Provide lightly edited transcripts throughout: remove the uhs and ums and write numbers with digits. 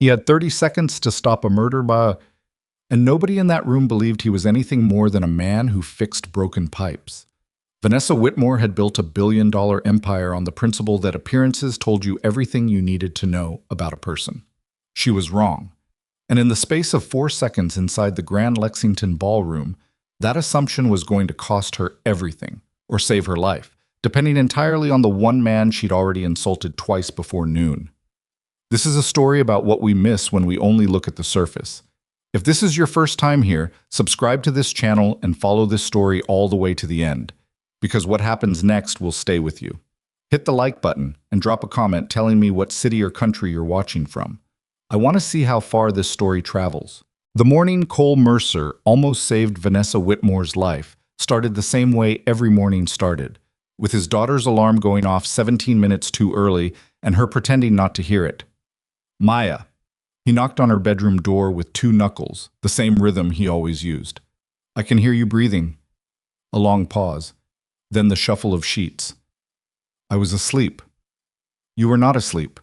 He had 30 seconds to stop a murder and nobody in that room believed he was anything more than a man who fixed broken pipes. Vanessa Whitmore had built a $1 billion empire on the principle that appearances told you everything you needed to know about a person. She was wrong. And in the space of 4 seconds inside the Grand Lexington ballroom, that assumption was going to cost her everything, or save her life, depending entirely on the one man she'd already insulted twice before noon. This is a story about what we miss when we only look at the surface. If this is your first time here, subscribe to this channel and follow this story all the way to the end, because what happens next will stay with you. Hit the like button and drop a comment telling me what city or country you're watching from. I want to see how far this story travels. The morning Cole Mercer almost saved Vanessa Whitmore's life started the same way every morning started, with his daughter's alarm going off 17 minutes too early and her pretending not to hear it. Maya. He knocked on her bedroom door with 2 knuckles, the same rhythm he always used. I can hear you breathing. A long pause, then the shuffle of sheets. I was asleep. You were not asleep.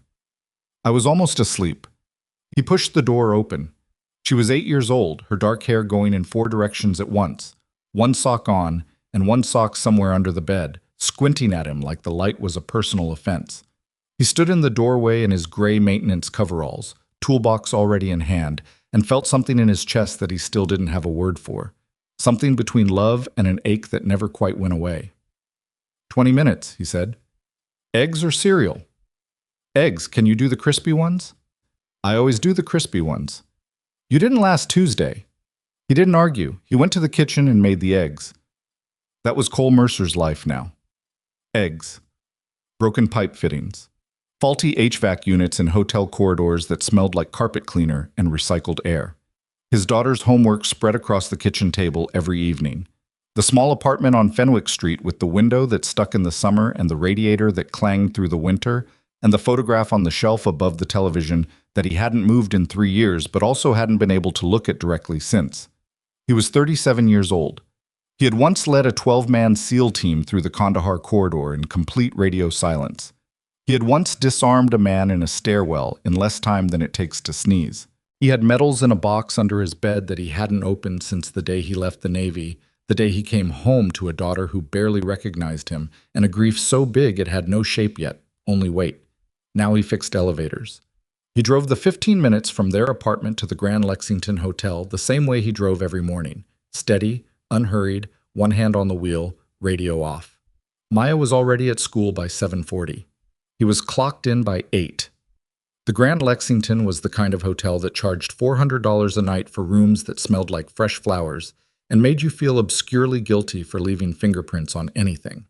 I was almost asleep. He pushed the door open. She was 8 years old, her dark hair going in 4 directions at once, one sock on and one sock somewhere under the bed, squinting at him like the light was a personal offense. He stood in the doorway in his gray maintenance coveralls, toolbox already in hand, and felt something in his chest that he still didn't have a word for. Something between love and an ache that never quite went away. 20 minutes, he said. Eggs or cereal? Eggs, can you do the crispy ones? I always do the crispy ones. You didn't last Tuesday. He didn't argue. He went to the kitchen and made the eggs. That was Cole Mercer's life now. Eggs. Broken pipe fittings. Faulty HVAC units in hotel corridors that smelled like carpet cleaner and recycled air. His daughter's homework spread across the kitchen table every evening. The small apartment on Fenwick Street with the window that stuck in the summer and the radiator that clanged through the winter, and the photograph on the shelf above the television that he hadn't moved in 3 years but also hadn't been able to look at directly since. He was 37 years old. He had once led a 12-man SEAL team through the Kandahar corridor in complete radio silence. He had once disarmed a man in a stairwell in less time than it takes to sneeze. He had medals in a box under his bed that he hadn't opened since the day he left the Navy, the day he came home to a daughter who barely recognized him, and a grief so big it had no shape yet, only weight. Now he fixed elevators. He drove the 15 minutes from their apartment to the Grand Lexington Hotel the same way he drove every morning, steady, unhurried, one hand on the wheel, radio off. Maya was already at school by 7:40. He was clocked in by 8. The Grand Lexington was the kind of hotel that charged $400 a night for rooms that smelled like fresh flowers and made you feel obscurely guilty for leaving fingerprints on anything.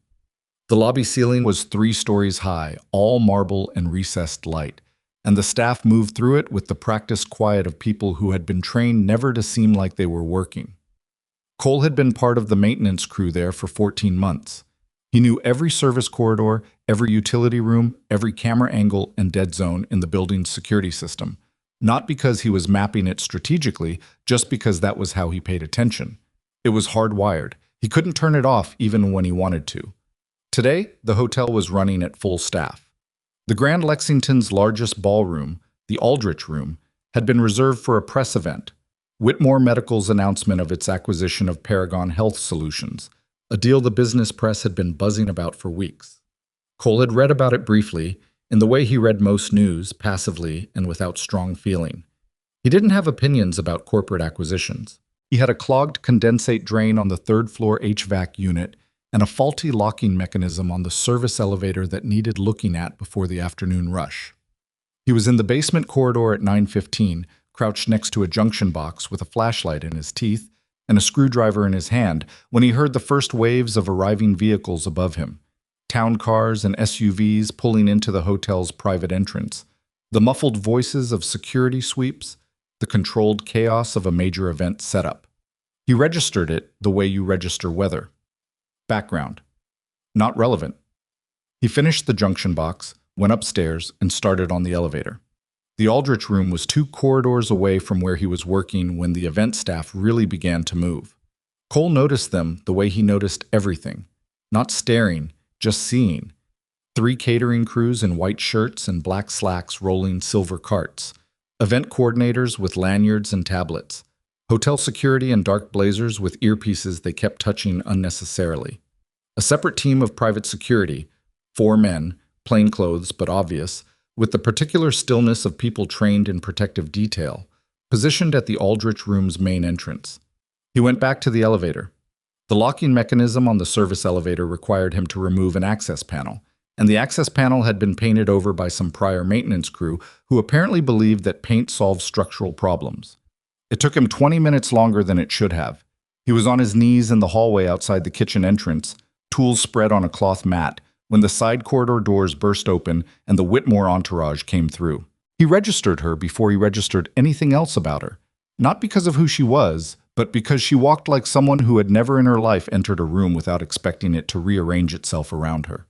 The lobby ceiling was 3 stories high, all marble and recessed light, and the staff moved through it with the practiced quiet of people who had been trained never to seem like they were working. Cole had been part of the maintenance crew there for 14 months. He knew every service corridor, every utility room, every camera angle and dead zone in the building's security system, not because he was mapping it strategically, just because that was how he paid attention. It was hardwired. He couldn't turn it off even when he wanted to. Today, the hotel was running at full staff. The Grand Lexington's largest ballroom, the Aldrich Room, had been reserved for a press event, Whitmore Medical's announcement of its acquisition of Paragon Health Solutions, a deal the business press had been buzzing about for weeks. Cole had read about it briefly, in the way he read most news, passively and without strong feeling. He didn't have opinions about corporate acquisitions. He had a clogged condensate drain on the 3rd-floor HVAC unit and a faulty locking mechanism on the service elevator that needed looking at before the afternoon rush. He was in the basement corridor at 9:15, crouched next to a junction box with a flashlight in his teeth and a screwdriver in his hand, when he heard the first waves of arriving vehicles above him. Town cars and SUVs pulling into the hotel's private entrance, the muffled voices of security sweeps, the controlled chaos of a major event setup. He registered it the way you register weather. Background. Not relevant. He finished the junction box, went upstairs, and started on the elevator. The Aldrich Room was 2 corridors away from where he was working when the event staff really began to move. Cole noticed them the way he noticed everything, not staring, just seeing. 3 catering crews in white shirts and black slacks rolling silver carts. event coordinators with lanyards and tablets, hotel security in dark blazers with earpieces they kept touching unnecessarily. A separate team of private security, 4 men, plainclothes but obvious, with the particular stillness of people trained in protective detail, positioned at the Aldrich room's main entrance. He went back to the elevator. The locking mechanism on the service elevator required him to remove an access panel, and the access panel had been painted over by some prior maintenance crew who apparently believed that paint solves structural problems. It took him 20 minutes longer than it should have. He was on his knees in the hallway outside the kitchen entrance, tools spread on a cloth mat, when the side corridor doors burst open and the Whitmore entourage came through. He registered her before he registered anything else about her, not because of who she was, but because she walked like someone who had never in her life entered a room without expecting it to rearrange itself around her.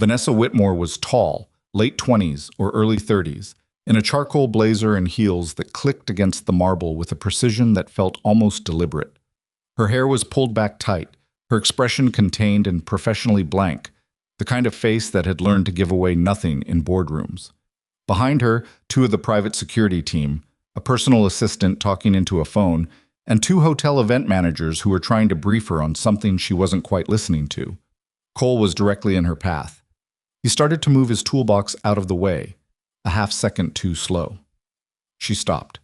Vanessa Whitmore was tall, late 20s or early 30s, in a charcoal blazer and heels that clicked against the marble with a precision that felt almost deliberate. Her hair was pulled back tight, her expression contained and professionally blank, the kind of face that had learned to give away nothing in boardrooms. Behind her, 2 of the private security team, a personal assistant talking into a phone, and 2 hotel event managers who were trying to brief her on something she wasn't quite listening to. Cole was directly in her path. He started to move his toolbox out of the way, a half-second too slow. She stopped.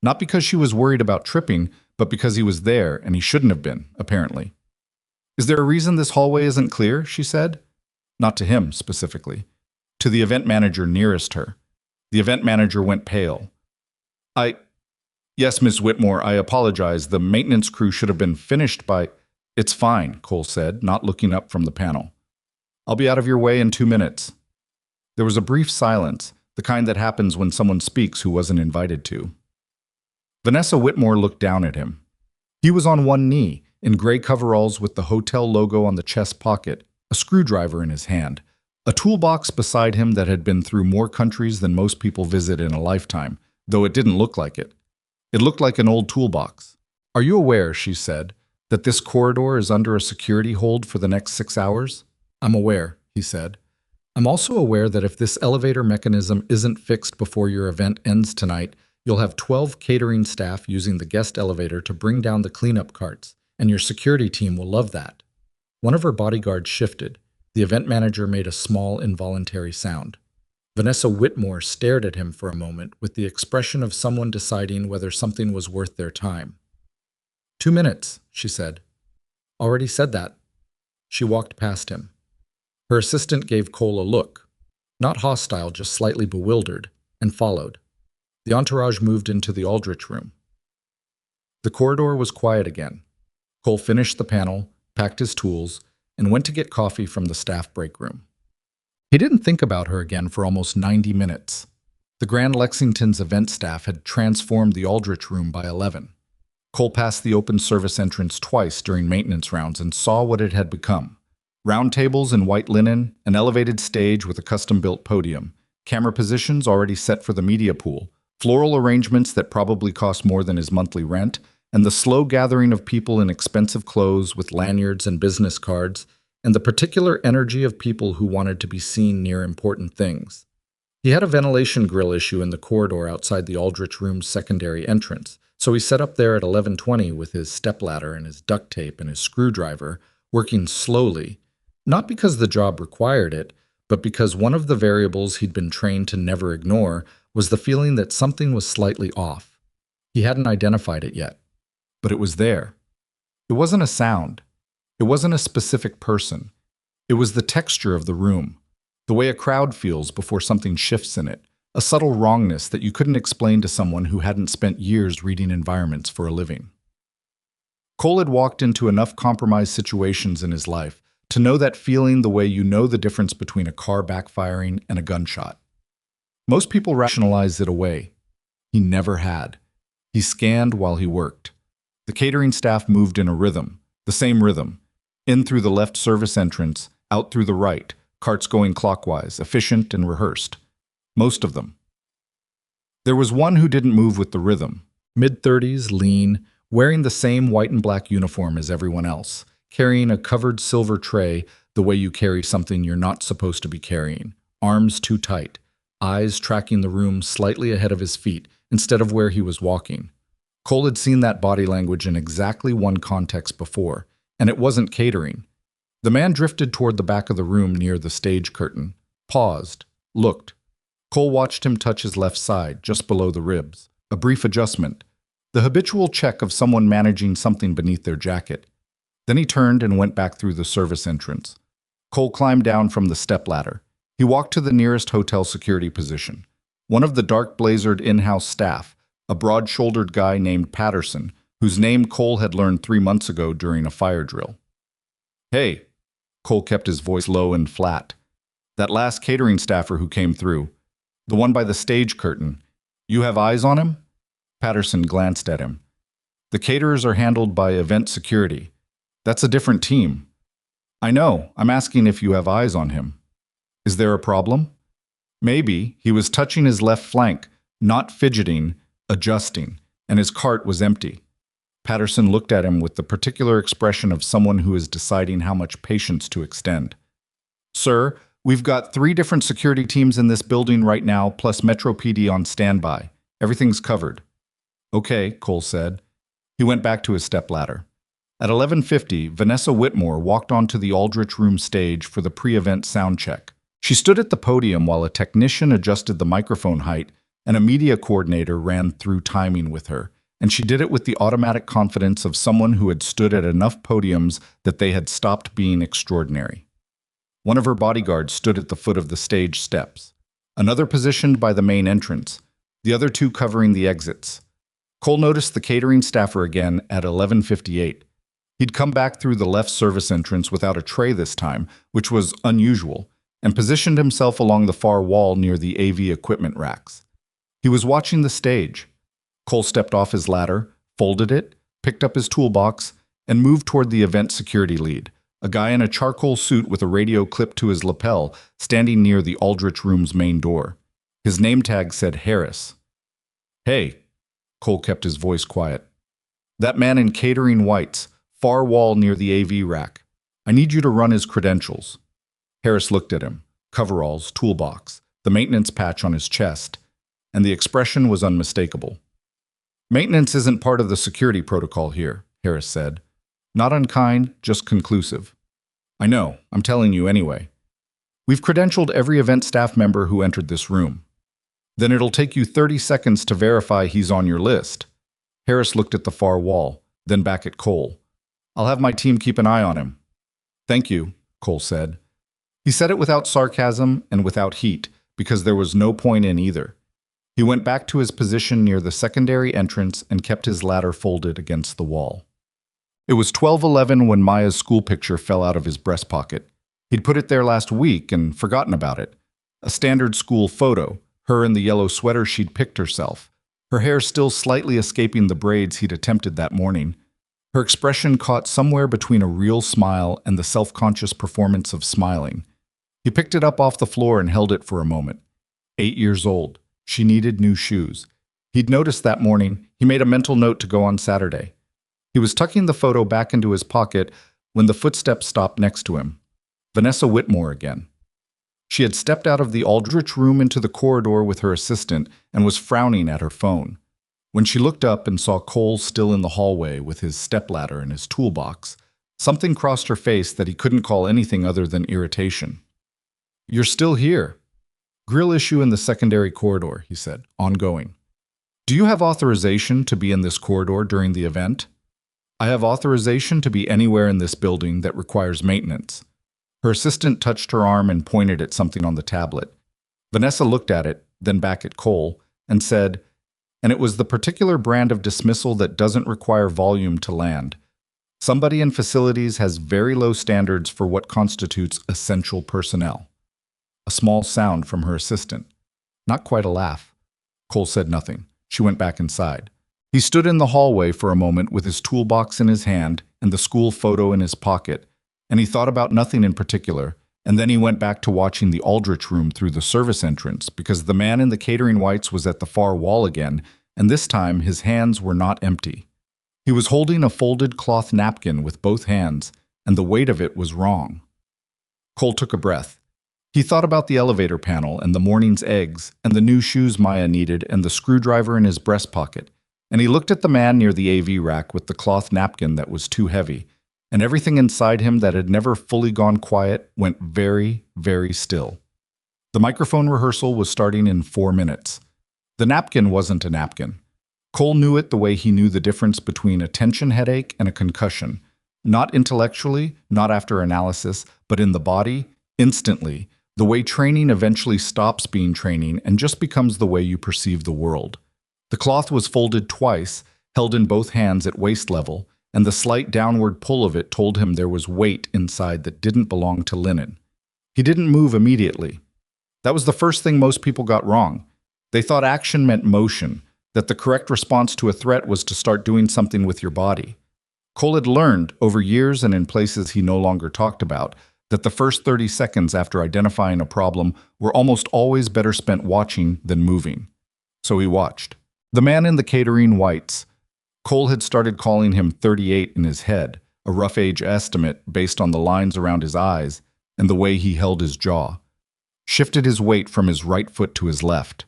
Not because she was worried about tripping, but because he was there and he shouldn't have been, apparently. "Is there a reason this hallway isn't clear?" she said. Not to him, specifically. To the event manager nearest her. The event manager went pale. Yes, Miss Whitmore, I apologize. The maintenance crew should have been finished by—" "It's fine," Cole said, not looking up from the panel. "I'll be out of your way in 2 minutes." There was a brief silence, the kind that happens when someone speaks who wasn't invited to. Vanessa Whitmore looked down at him. He was on one knee, in gray coveralls with the hotel logo on the chest pocket, a screwdriver in his hand, a toolbox beside him that had been through more countries than most people visit in a lifetime, though it didn't look like it. It looked like an old toolbox. "Are you aware," she said, "that this corridor is under a security hold for the next 6 hours?" "I'm aware," he said. "I'm also aware that if this elevator mechanism isn't fixed before your event ends tonight, you'll have 12 catering staff using the guest elevator to bring down the cleanup carts, and your security team will love that." One of her bodyguards shifted. The event manager made a small, involuntary sound. Vanessa Whitmore stared at him for a moment with the expression of someone deciding whether something was worth their time. 2 minutes, she said. "Already said that." She walked past him. Her assistant gave Cole a look, not hostile, just slightly bewildered, and followed. The entourage moved into the Aldrich room. The corridor was quiet again. Cole finished the panel, packed his tools, and went to get coffee from the staff break room. He didn't think about her again for almost 90 minutes. The Grand Lexington's event staff had transformed the Aldrich room by 11. Cole passed the open service entrance twice during maintenance rounds and saw what it had become. Round tables in white linen, an elevated stage with a custom-built podium, camera positions already set for the media pool, floral arrangements that probably cost more than his monthly rent, and the slow gathering of people in expensive clothes with lanyards and business cards, and the particular energy of people who wanted to be seen near important things. He had a ventilation grill issue in the corridor outside the Aldrich room's secondary entrance, so he set up there at 11:20 with his stepladder and his duct tape and his screwdriver, working slowly, not because the job required it, but because one of the variables he'd been trained to never ignore was the feeling that something was slightly off. He hadn't identified it yet, but it was there. It wasn't a sound. It wasn't a specific person. It was the texture of the room, the way a crowd feels before something shifts in it, a subtle wrongness that you couldn't explain to someone who hadn't spent years reading environments for a living. Cole had walked into enough compromised situations in his life to know that feeling the way you know the difference between a car backfiring and a gunshot. Most people rationalize it away. He never had. He scanned while he worked. The catering staff moved in a rhythm, the same rhythm. In through the left service entrance, out through the right, carts going clockwise, efficient and rehearsed. Most of them. There was one who didn't move with the rhythm. Mid-30s, lean, wearing the same white and black uniform as everyone else, carrying a covered silver tray the way you carry something you're not supposed to be carrying, arms too tight, eyes tracking the room slightly ahead of his feet, instead of where he was walking. Cole had seen that body language in exactly one context before, and it wasn't catering. The man drifted toward the back of the room near the stage curtain, paused, looked. Cole watched him touch his left side, just below the ribs. A brief adjustment. The habitual check of someone managing something beneath their jacket. Then he turned and went back through the service entrance. Cole climbed down from the stepladder. He walked to the nearest hotel security position. One of the dark-blazered in-house staff, a broad-shouldered guy named Patterson, whose name Cole had learned 3 months ago during a fire drill. "Hey," Cole kept his voice low and flat. "That last catering staffer who came through, the one by the stage curtain, you have eyes on him?" Patterson glanced at him. "The caterers are handled by event security. That's a different team." "I know. I'm asking if you have eyes on him." "Is there a problem?" "Maybe. He was touching his left flank, not fidgeting, adjusting, and his cart was empty." Patterson looked at him with the particular expression of someone who is deciding how much patience to extend. "Sir, we've got 3 different security teams in this building right now, plus Metro PD on standby. Everything's covered." "Okay," Cole said. He went back to his stepladder. At 11:50, Vanessa Whitmore walked onto the Aldrich Room stage for the pre-event sound check. She stood at the podium while a technician adjusted the microphone height and a media coordinator ran through timing with her, and she did it with the automatic confidence of someone who had stood at enough podiums that they had stopped being extraordinary. One of her bodyguards stood at the foot of the stage steps, another positioned by the main entrance, the other 2 covering the exits. Cole noticed the catering staffer again at 11:58. He'd come back through the left service entrance without a tray this time, which was unusual, and positioned himself along the far wall near the AV equipment racks. He was watching the stage. Cole stepped off his ladder, folded it, picked up his toolbox, and moved toward the event security lead, a guy in a charcoal suit with a radio clipped to his lapel, standing near the Aldrich Room's main door. His name tag said Harris. "Hey," Cole kept his voice quiet. "That man in catering whites, far wall near the AV rack. I need you to run his credentials." Harris looked at him, coveralls, toolbox, the maintenance patch on his chest, and the expression was unmistakable. "Maintenance isn't part of the security protocol here," Harris said. "Not unkind, just conclusive." "I know, I'm telling you anyway. We've credentialed every event staff member who entered this room. Then it'll take you 30 seconds to verify he's on your list." Harris looked at the far wall, then back at Cole. "I'll have my team keep an eye on him." "Thank you," Cole said. He said it without sarcasm and without heat, because there was no point in either. He went back to his position near the secondary entrance and kept his ladder folded against the wall. It was 12:11 when Maya's school picture fell out of his breast pocket. He'd put it there last week and forgotten about it. A standard school photo, her in the yellow sweater she'd picked herself, her hair still slightly escaping the braids he'd attempted that morning. Her expression caught somewhere between a real smile and the self-conscious performance of smiling. He picked it up off the floor and held it for a moment. 8 years old. She needed new shoes. He'd noticed that morning. He made a mental note to go on Saturday. He was tucking the photo back into his pocket when the footsteps stopped next to him. Vanessa Whitmore again. She had stepped out of the Aldrich Room into the corridor with her assistant and was frowning at her phone. When she looked up and saw Cole still in the hallway with his stepladder and his toolbox, something crossed her face that he couldn't call anything other than irritation. "You're still here." "Grill issue in the secondary corridor," he said, ongoing. "Do you have authorization to be in this corridor during the event?" "I have authorization to be anywhere in this building that requires maintenance." Her assistant touched her arm and pointed at something on the tablet. Vanessa looked at it, then back at Cole, and said, "And it was the particular brand of dismissal that doesn't require volume to land. Somebody in facilities has very low standards for what constitutes essential personnel." A small sound from her assistant. Not quite a laugh. Cole said nothing. She went back inside. He stood in the hallway for a moment with his toolbox in his hand and the school photo in his pocket, and he thought about nothing in particular, and then he went back to watching the Aldrich Room through the service entrance because the man in the catering whites was at the far wall again, and this time his hands were not empty. He was holding a folded cloth napkin with both hands, and the weight of it was wrong. Cole took a breath. He thought about the elevator panel and the morning's eggs and the new shoes Maya needed and the screwdriver in his breast pocket. And he looked at the man near the AV rack with the cloth napkin that was too heavy, and everything inside him that had never fully gone quiet went very, very still. The microphone rehearsal was starting in 4 minutes. The napkin wasn't a napkin. Cole knew it the way he knew the difference between a tension headache and a concussion. Not intellectually, not after analysis, but in the body, instantly, the way training eventually stops being training and just becomes the way you perceive the world. The cloth was folded twice, held in both hands at waist level, and the slight downward pull of it told him there was weight inside that didn't belong to linen. He didn't move immediately. That was the first thing most people got wrong. They thought action meant motion, that the correct response to a threat was to start doing something with your body. Cole had learned, over years and in places he no longer talked about, that the first 30 seconds after identifying a problem were almost always better spent watching than moving. So he watched. The man in the catering whites. Cole had started calling him 38 in his head, a rough age estimate based on the lines around his eyes and the way he held his jaw. Shifted his weight from his right foot to his left.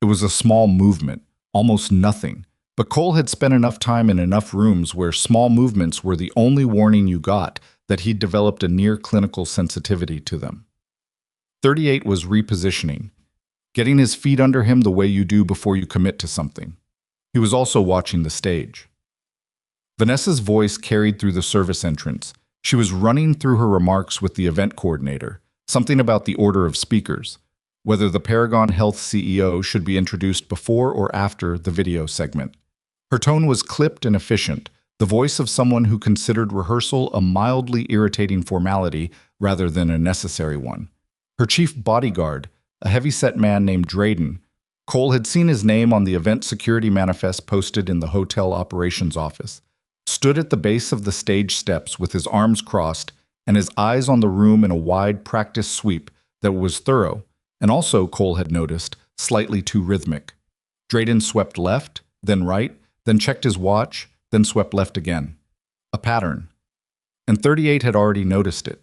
It was a small movement, almost nothing, but Cole had spent enough time in enough rooms where small movements were the only warning you got that he'd developed a near-clinical sensitivity to them. 38 was repositioning, getting his feet under him the way you do before you commit to something. He was also watching the stage. Vanessa's voice carried through the service entrance. She was running through her remarks with the event coordinator, something about the order of speakers, whether the Paragon Health CEO should be introduced before or after the video segment. Her tone was clipped and efficient, the voice of someone who considered rehearsal a mildly irritating formality rather than a necessary one. Her chief bodyguard, a heavy-set man named Drayden, Cole had seen his name on the event security manifest posted in the hotel operations office, stood at the base of the stage steps with his arms crossed and his eyes on the room in a wide practice sweep that was thorough, and also, Cole had noticed, slightly too rhythmic. Drayden swept left, then right, then checked his watch, then swept left again. A pattern. And 38 had already noticed it.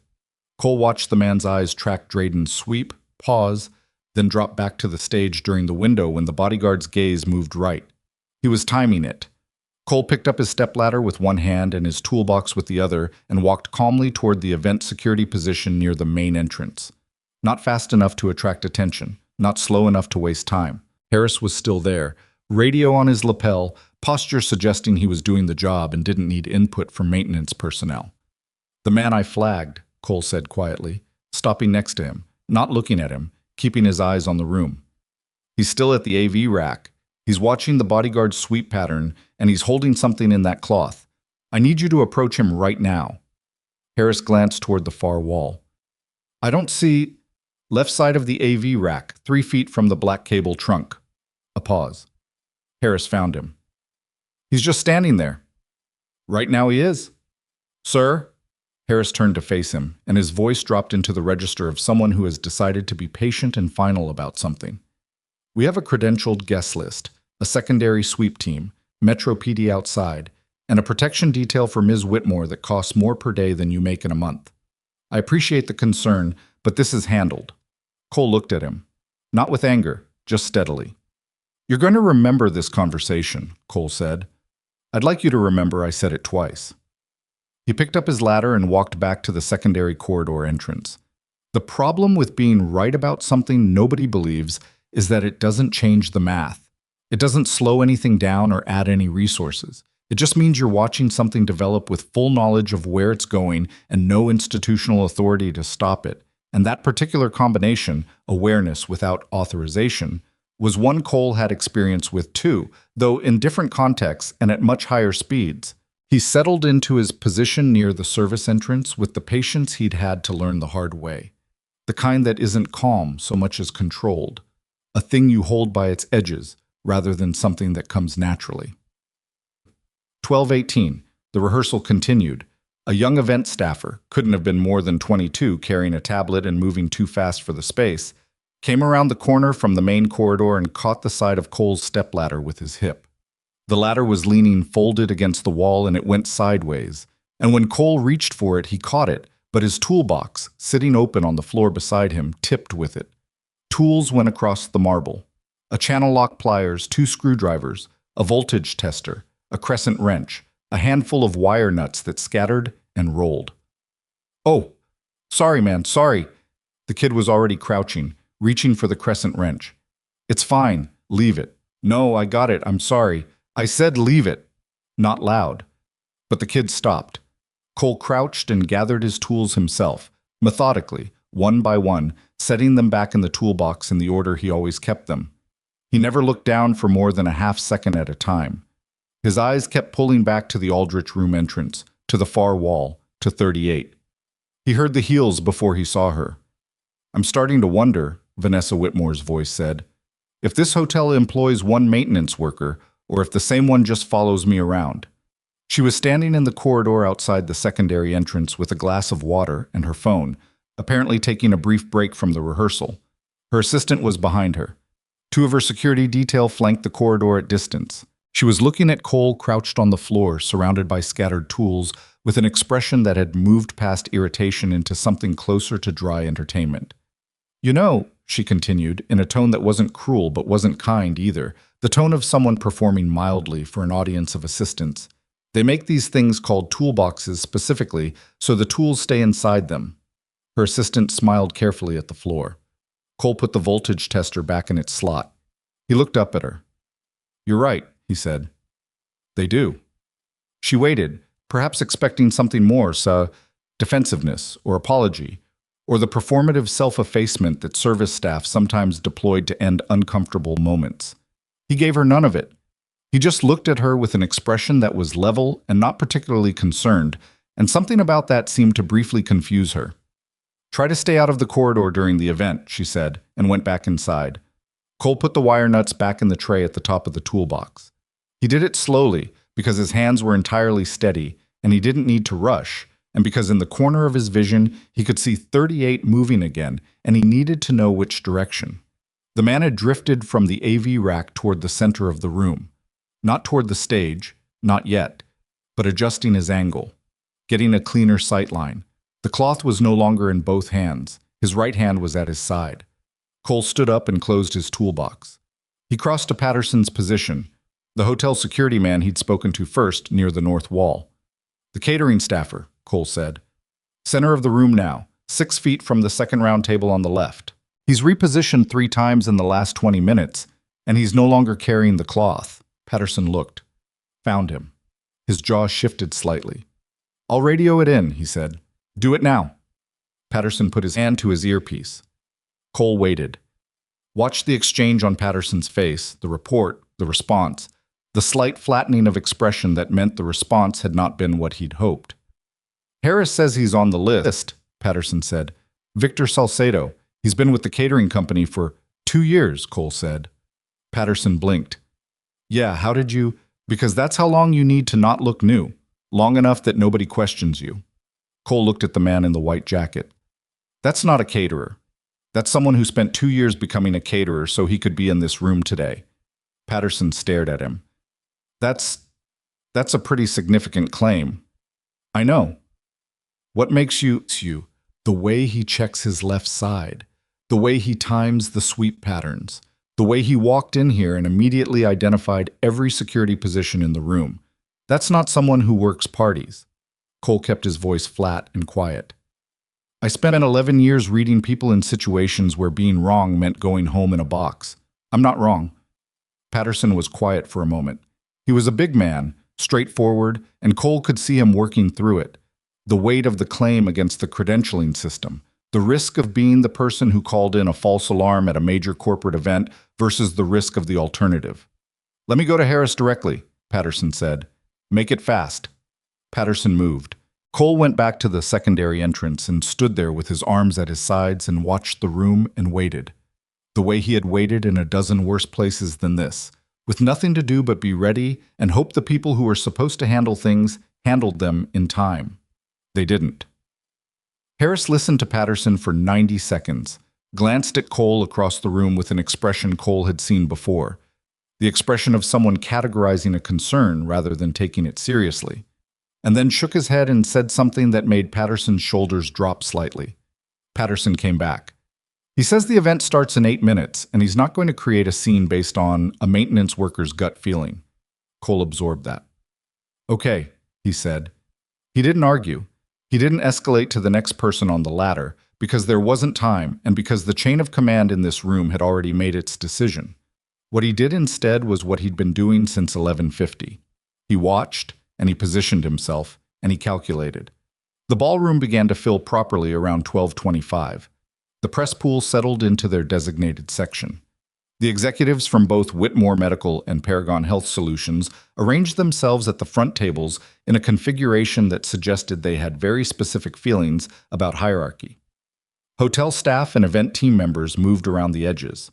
Cole watched the man's eyes track Drayden's sweep, pause, then drop back to the stage during the window when the bodyguard's gaze moved right. He was timing it. Cole picked up his stepladder with one hand and his toolbox with the other and walked calmly toward the event security position near the main entrance. Not fast enough to attract attention, not slow enough to waste time. Harris was still there, radio on his lapel, posture suggesting he was doing the job and didn't need input from maintenance personnel. "The man I flagged," Cole said quietly, stopping next to him, not looking at him, keeping his eyes on the room. "He's still at the AV rack. He's watching the bodyguard's sweep pattern, and he's holding something in that cloth. I need you to approach him right now." Harris glanced toward the far wall. "I don't see—" "Left side of the AV rack, 3 feet from the black cable trunk." A pause. Harris found him. "He's just standing there." "Right now he is." "Sir?" Harris turned to face him, and his voice dropped into the register of someone who has decided to be patient and final about something. "We have a credentialed guest list, a secondary sweep team, Metro PD outside, and a protection detail for Ms. Whitmore that costs more per day than you make in a month. I appreciate the concern, but this is handled." Cole looked at him. Not with anger, just steadily. "You're going to remember this conversation," Cole said. "I'd like you to remember I said it twice." He picked up his ladder and walked back to the secondary corridor entrance. The problem with being right about something nobody believes is that it doesn't change the math. It doesn't slow anything down or add any resources. It just means you're watching something develop with full knowledge of where it's going and no institutional authority to stop it. And that particular combination, awareness without authorization, was one Cole had experience with too, though in different contexts and at much higher speeds. He settled into his position near the service entrance with the patience he'd had to learn the hard way. The kind that isn't calm so much as controlled. A thing you hold by its edges, rather than something that comes naturally. 12:18. The rehearsal continued. A young event staffer, couldn't have been more than 22, carrying a tablet and moving too fast for the space, came around the corner from the main corridor and caught the side of Cole's stepladder with his hip. The ladder was leaning folded against the wall and it went sideways, and when Cole reached for it, he caught it, but his toolbox, sitting open on the floor beside him, tipped with it. Tools went across the marble. A channel lock pliers, 2 screwdrivers, a voltage tester, a crescent wrench, a handful of wire nuts that scattered and rolled. "Oh, sorry, man, sorry." The kid was already crouching, reaching for the crescent wrench. "It's fine, leave it." "No, I got it, I'm sorry. I said leave it." Not loud. But the kid stopped. Cole crouched and gathered his tools himself, methodically, one by one, setting them back in the toolbox in the order he always kept them. He never looked down for more than a half-second at a time. His eyes kept pulling back to the Aldrich room entrance, to the far wall, to 38. He heard the heels before he saw her. "I'm starting to wonder," Vanessa Whitmore's voice said, "if this hotel employs one maintenance worker, or if the same one just follows me around." She was standing in the corridor outside the secondary entrance with a glass of water and her phone, apparently taking a brief break from the rehearsal. Her assistant was behind her. 2 of her security detail flanked the corridor at distance. She was looking at Cole crouched on the floor, surrounded by scattered tools, with an expression that had moved past irritation into something closer to dry entertainment. "You know," she continued, in a tone that wasn't cruel but wasn't kind either, the tone of someone performing mildly for an audience of assistants, "they make these things called toolboxes specifically so the tools stay inside them." Her assistant smiled carefully at the floor. Cole put the voltage tester back in its slot. He looked up at her. "You're right," he said. "They do." She waited, perhaps expecting something more, defensiveness or apology, or the performative self-effacement that service staff sometimes deployed to end uncomfortable moments. He gave her none of it. He just looked at her with an expression that was level and not particularly concerned, and something about that seemed to briefly confuse her. "Try to stay out of the corridor during the event," she said, and went back inside. Cole put the wire nuts back in the tray at the top of the toolbox. He did it slowly, because his hands were entirely steady, and he didn't need to rush, and because in the corner of his vision he could see 38 moving again, and he needed to know which direction. The man had drifted from the AV rack toward the center of the room. Not toward the stage, not yet, but adjusting his angle, getting a cleaner sight line. The cloth was no longer in both hands. His right hand was at his side. Cole stood up and closed his toolbox. He crossed to Patterson's position, the hotel security man he'd spoken to first, near the north wall. "The catering staffer," Cole said. "Center of the room now, 6 feet from the second round table on the left. He's repositioned 3 times in the last 20 minutes, and he's no longer carrying the cloth." Patterson looked. "Found him." His jaw shifted slightly. "I'll radio it in," he said. "Do it now." Patterson put his hand to his earpiece. Cole waited. Watched the exchange on Patterson's face, the report, the response, the slight flattening of expression that meant the response had not been what he'd hoped. "Harris says he's on the list," Patterson said. "Victor Salcedo. He's been with the catering company for 2 years, Cole said. Patterson blinked. "Yeah, how did you—" "Because that's how long you need to not look new. Long enough that nobody questions you." Cole looked at the man in the white jacket. "That's not a caterer. That's someone who spent 2 years becoming a caterer so he could be in this room today." Patterson stared at him. That's a pretty significant claim." "I know." "What makes you—" "The way he checks his left side. The way he times the sweep patterns. The way he walked in here and immediately identified every security position in the room. That's not someone who works parties." Cole kept his voice flat and quiet. "I spent 11 years reading people in situations where being wrong meant going home in a box. I'm not wrong." Patterson was quiet for a moment. He was a big man, straightforward, and Cole could see him working through it. The weight of the claim against the credentialing system, the risk of being the person who called in a false alarm at a major corporate event versus the risk of the alternative. "Let me go to Harris directly," Patterson said. "Make it fast." Patterson moved. Cole went back to the secondary entrance and stood there with his arms at his sides and watched the room and waited. The way he had waited in a dozen worse places than this, with nothing to do but be ready and hope the people who were supposed to handle things handled them in time. They didn't. Harris listened to Patterson for 90 seconds, glanced at Cole across the room with an expression Cole had seen before, the expression of someone categorizing a concern rather than taking it seriously. and then shook his head and said something that made Patterson's shoulders drop slightly. Patterson came back. He says the event starts in 8 minutes, and he's not going to create a scene based on a maintenance worker's gut feeling. Cole absorbed that. Okay, he said. He didn't argue. He didn't escalate to the next person on the ladder, because there wasn't time and because the chain of command in this room had already made its decision. What he did instead was what he'd been doing since 11:50. He watched, and he positioned himself, and he calculated. The ballroom began to fill properly around 12:25. The press pool settled into their designated section. The executives from both Whitmore Medical and Paragon Health Solutions arranged themselves at the front tables in a configuration that suggested they had very specific feelings about hierarchy. Hotel staff and event team members moved around the edges.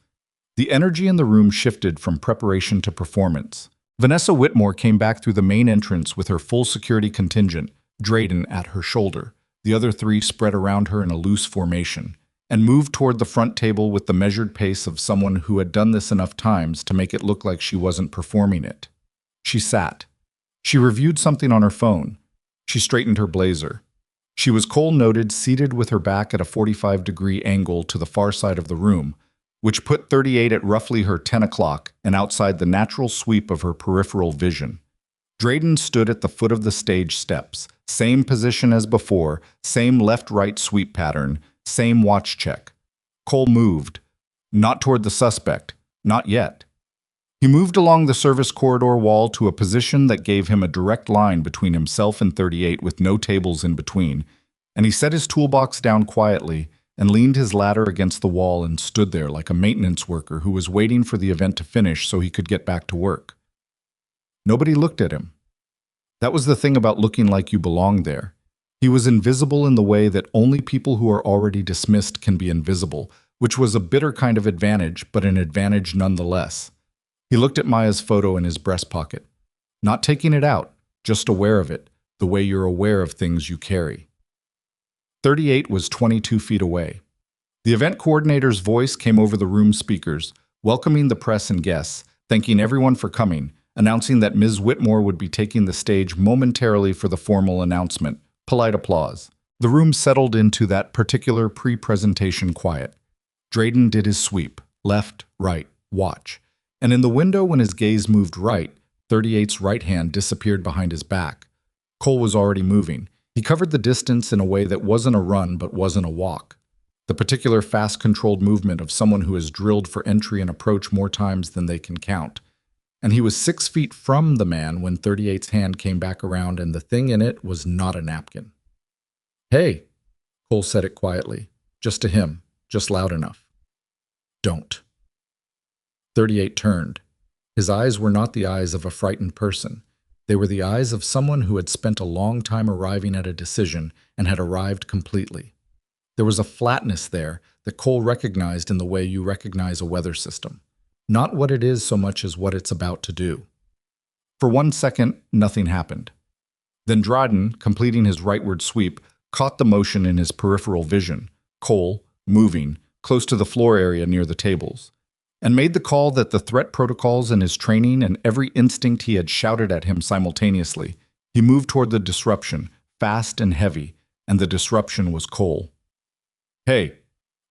The energy in the room shifted from preparation to performance. Vanessa Whitmore came back through the main entrance with her full security contingent, Drayden at her shoulder, the other 3 spread around her in a loose formation, and moved toward the front table with the measured pace of someone who had done this enough times to make it look like she wasn't performing it. She sat. She reviewed something on her phone. She straightened her blazer. She was, Cole noted, seated with her back at a 45-degree angle to the far side of the room, which put 38 at roughly her 10 o'clock and outside the natural sweep of her peripheral vision. Drayden stood at the foot of the stage steps, same position as before, same left-right sweep pattern, same watch check. Cole moved. Not toward the suspect. Not yet. He moved along the service corridor wall to a position that gave him a direct line between himself and 38 with no tables in between, and he set his toolbox down quietly and leaned his ladder against the wall and stood there like a maintenance worker who was waiting for the event to finish so he could get back to work. Nobody looked at him. That was the thing about looking like you belonged there. He was invisible in the way that only people who are already dismissed can be invisible, which was a bitter kind of advantage, but an advantage nonetheless. He looked at Maya's photo in his breast pocket, not taking it out, just aware of it, the way you're aware of things you carry. 38 was 22 feet away. The event coordinator's voice came over the room speakers, welcoming the press and guests, thanking everyone for coming, announcing that Ms. Whitmore would be taking the stage momentarily for the formal announcement. Polite applause. The room settled into that particular pre-presentation quiet. Drayden did his sweep, left, right, watch. And in the window when his gaze moved right, 38's right hand disappeared behind his back. Cole was already moving. He covered the distance in a way that wasn't a run but wasn't a walk. The particular fast controlled movement of someone who has drilled for entry and approach more times than they can count. And he was 6 feet from the man when 38's hand came back around and the thing in it was not a napkin. "Hey," Cole said it quietly, just to him, just loud enough. "Don't." 38 turned. His eyes were not the eyes of a frightened person. They were the eyes of someone who had spent a long time arriving at a decision and had arrived completely. There was a flatness there that Cole recognized in the way you recognize a weather system. Not what it is so much as what it's about to do. For 1 second, nothing happened. Then Drayden, completing his rightward sweep, caught the motion in his peripheral vision, Cole, moving, close to the floor area near the tables, and made the call that the threat protocols and his training and every instinct he had shouted at him simultaneously. He moved toward the disruption, fast and heavy, and the disruption was Cole. "Hey,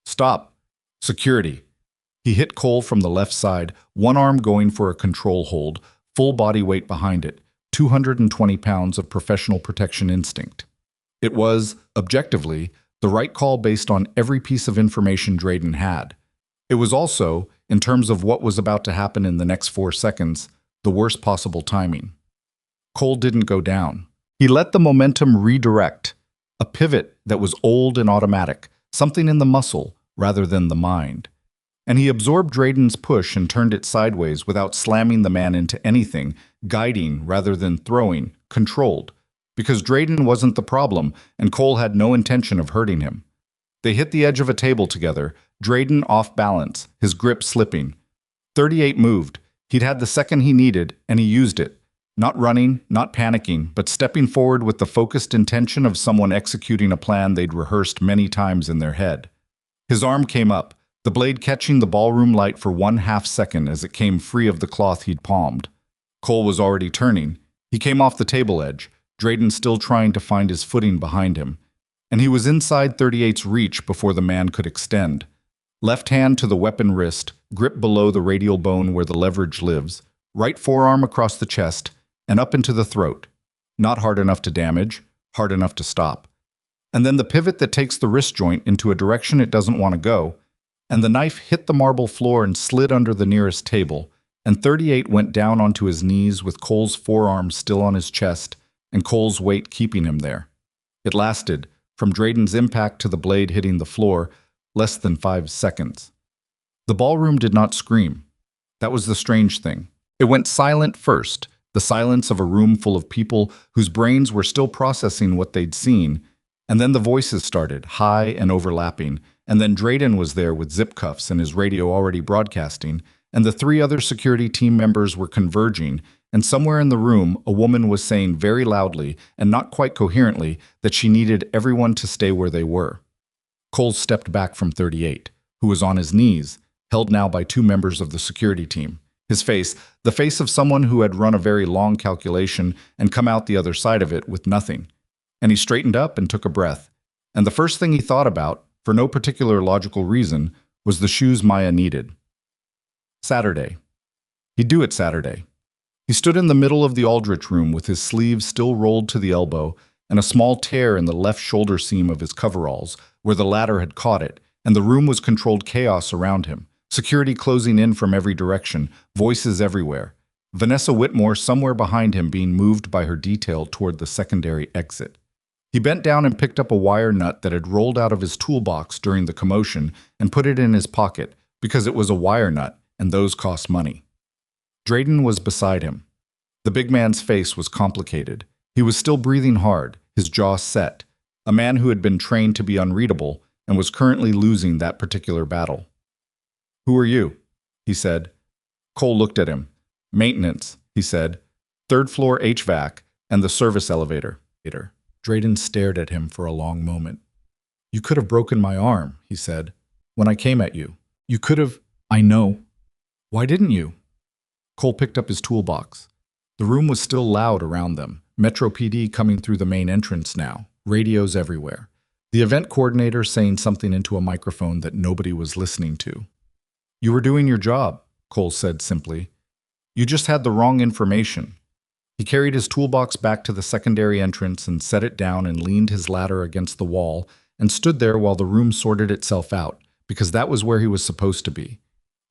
stop. Security." He hit Cole from the left side, one arm going for a control hold, full body weight behind it, 220 pounds of professional protection instinct. It was, objectively, the right call based on every piece of information Drayden had. It was also, in terms of what was about to happen in the next 4 seconds, the worst possible timing. Cole didn't go down. He let the momentum redirect, a pivot that was old and automatic, something in the muscle rather than the mind. And he absorbed Drayden's push and turned it sideways without slamming the man into anything, guiding rather than throwing, controlled. Because Drayden wasn't the problem, and Cole had no intention of hurting him. They hit the edge of a table together, Drayden off balance, his grip slipping. 38 moved. He'd had the second he needed, and he used it. Not running, not panicking, but stepping forward with the focused intention of someone executing a plan they'd rehearsed many times in their head. His arm came up, the blade catching the ballroom light for 1/2 second as it came free of the cloth he'd palmed. Cole was already turning. He came off the table edge. Drayden still trying to find his footing behind him, and he was inside 38's reach before the man could extend. Left hand to the weapon wrist, grip below the radial bone where the leverage lives, right forearm across the chest, and up into the throat. Not hard enough to damage, hard enough to stop. And then the pivot that takes the wrist joint into a direction it doesn't want to go, and the knife hit the marble floor and slid under the nearest table, and 38 went down onto his knees with Cole's forearm still on his chest and Cole's weight keeping him there. It lasted, from Drayden's impact to the blade hitting the floor, less than 5 seconds. The ballroom did not scream. That was the strange thing. It went silent first, the silence of a room full of people whose brains were still processing what they'd seen, and then the voices started, high and overlapping, and then Drayden was there with zip cuffs and his radio already broadcasting, and the 3 other security team members were converging, and somewhere in the room a woman was saying very loudly and not quite coherently that she needed everyone to stay where they were. Cole stepped back from 38, who was on his knees, held now by 2 members of the security team. His face, the face of someone who had run a very long calculation and come out the other side of it with nothing. And he straightened up and took a breath. And the first thing he thought about, for no particular logical reason, was the shoes Maya needed. Saturday. He'd do it Saturday. He stood in the middle of the Aldrich room with his sleeves still rolled to the elbow and a small tear in the left shoulder seam of his coveralls, where the ladder had caught it, and the room was controlled chaos around him. Security closing in from every direction, voices everywhere. Vanessa Whitmore somewhere behind him being moved by her detail toward the secondary exit. He bent down and picked up a wire nut that had rolled out of his toolbox during the commotion and put it in his pocket, because it was a wire nut, and those cost money. Drayden was beside him. The big man's face was complicated. He was still breathing hard, his jaw set, a man who had been trained to be unreadable and was currently losing that particular battle. "Who are you?" he said. Cole looked at him. "Maintenance," he said. "Third floor HVAC and the service elevator." Drayden stared at him for a long moment. "You could have broken my arm," he said, "when I came at you. You could have—" "I know. Why didn't you?" Cole picked up his toolbox. The room was still loud around them. Metro PD coming through the main entrance now. Radios everywhere. The event coordinator saying something into a microphone that nobody was listening to. "You were doing your job," Cole said simply. "You just had the wrong information." He carried his toolbox back to the secondary entrance and set it down and leaned his ladder against the wall and stood there while the room sorted itself out, because that was where he was supposed to be.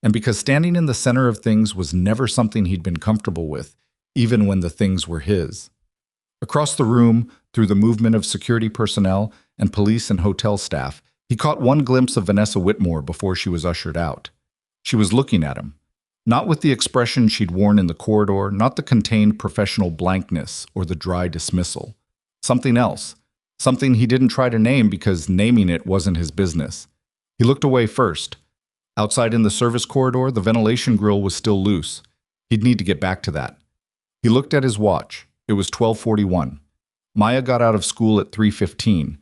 And because standing in the center of things was never something he'd been comfortable with, even when the things were his. Across the room, through the movement of security personnel and police and hotel staff, he caught one glimpse of Vanessa Whitmore before she was ushered out. She was looking at him. Not with the expression she'd worn in the corridor, not the contained professional blankness or the dry dismissal. Something else. Something he didn't try to name because naming it wasn't his business. He looked away first. Outside in the service corridor, the ventilation grill was still loose. He'd need to get back to that. He looked at his watch. It was 12:41. Maya got out of school at 3:15.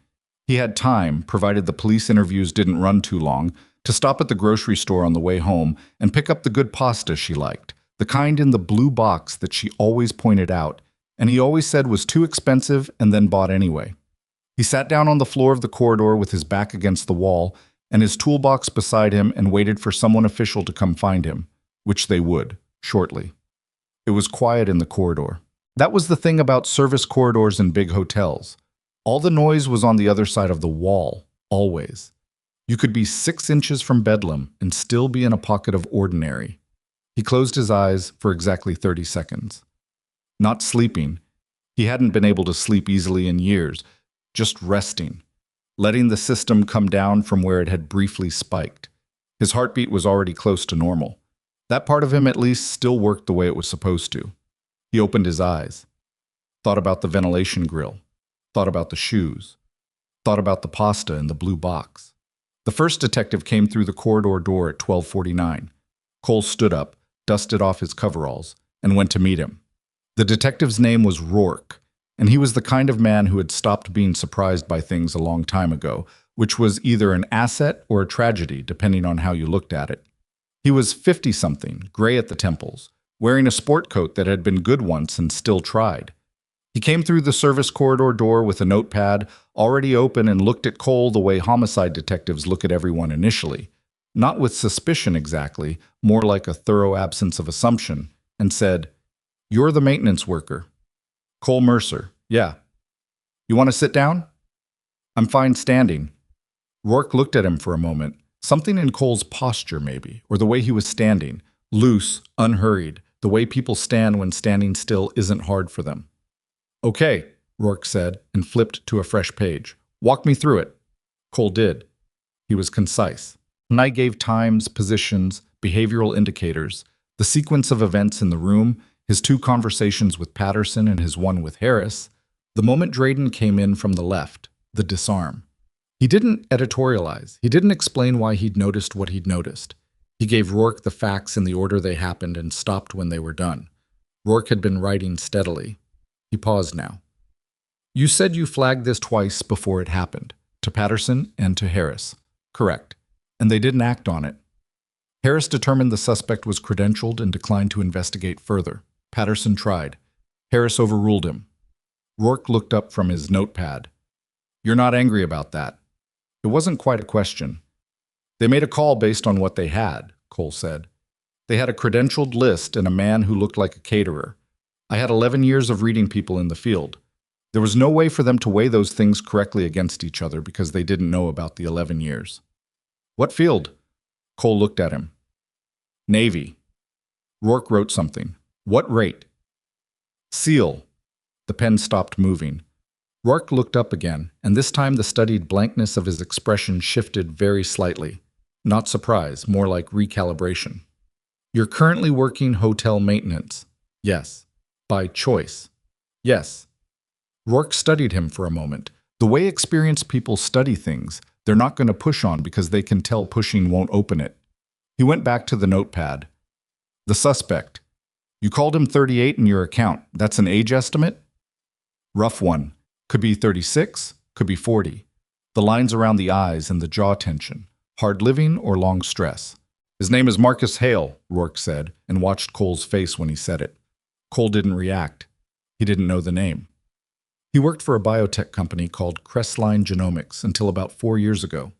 He had time, provided the police interviews didn't run too long, to stop at the grocery store on the way home and pick up the good pasta she liked, the kind in the blue box that she always pointed out, and he always said was too expensive and then bought anyway. He sat down on the floor of the corridor with his back against the wall and his toolbox beside him and waited for someone official to come find him, which they would, shortly. It was quiet in the corridor. That was the thing about service corridors in big hotels. All the noise was on the other side of the wall, always. You could be 6 inches from Bedlam and still be in a pocket of ordinary. He closed his eyes for exactly 30 seconds. Not sleeping. He hadn't been able to sleep easily in years, just resting, letting the system come down from where it had briefly spiked. His heartbeat was already close to normal. That part of him at least still worked the way it was supposed to. He opened his eyes, thought about the ventilation grill, thought about the shoes, thought about the pasta in the blue box. The first detective came through the corridor door at 12:49. Cole stood up, dusted off his coveralls, and went to meet him. The detective's name was Rourke, and he was the kind of man who had stopped being surprised by things a long time ago, which was either an asset or a tragedy, depending on how you looked at it. He was 50-something, gray at the temples, wearing a sport coat that had been good once and still tried. He came through the service corridor door with a notepad already open and looked at Cole the way homicide detectives look at everyone initially. Not with suspicion exactly, more like a thorough absence of assumption, and said, "You're the maintenance worker." "Cole Mercer, yeah." "You want to sit down?" "I'm fine standing." Rourke looked at him for a moment. Something in Cole's posture, maybe, or the way he was standing. Loose, unhurried, the way people stand when standing still isn't hard for them. "Okay," Rourke said, and flipped to a fresh page. "Walk me through it." Cole did. He was concise. And I gave times, positions, behavioral indicators, the sequence of events in the room, his 2 conversations with Patterson and his one with Harris, the moment Drayden came in from the left, the disarm. He didn't editorialize. He didn't explain why he'd noticed what he'd noticed. He gave Rourke the facts in the order they happened and stopped when they were done. Rourke had been writing steadily. He paused now. "You said you flagged this twice before it happened, to Patterson and to Harris." "Correct. And they didn't act on it." Harris determined the suspect was credentialed and declined to investigate further. Patterson tried. Harris overruled him. Rourke looked up from his notepad. "You're not angry about that?" It wasn't quite a question. "They made a call based on what they had," Cole said. "They had a credentialed list and a man who looked like a caterer. I had 11 years of reading people in the field. There was no way for them to weigh those things correctly against each other because they didn't know about the 11 years. "What field?" Cole looked at him. "Navy." Rourke wrote something. "What rate?" "SEAL." The pen stopped moving. Rourke looked up again, and this time the studied blankness of his expression shifted very slightly. Not surprise, more like recalibration. "You're currently working hotel maintenance?" "Yes." "By choice?" "Yes." Rourke studied him for a moment. The way experienced people study things, they're not going to push on because they can tell pushing won't open it. He went back to the notepad. "The suspect. You called him 38 in your account. That's an age estimate?" "Rough one. Could be 36, could be 40. The lines around the eyes and the jaw tension. Hard living or long stress." "His name is Marcus Hale," Rourke said, and watched Cole's face when he said it. Cole didn't react. He didn't know the name. He worked for a biotech company called Crestline Genomics until about 4 years ago.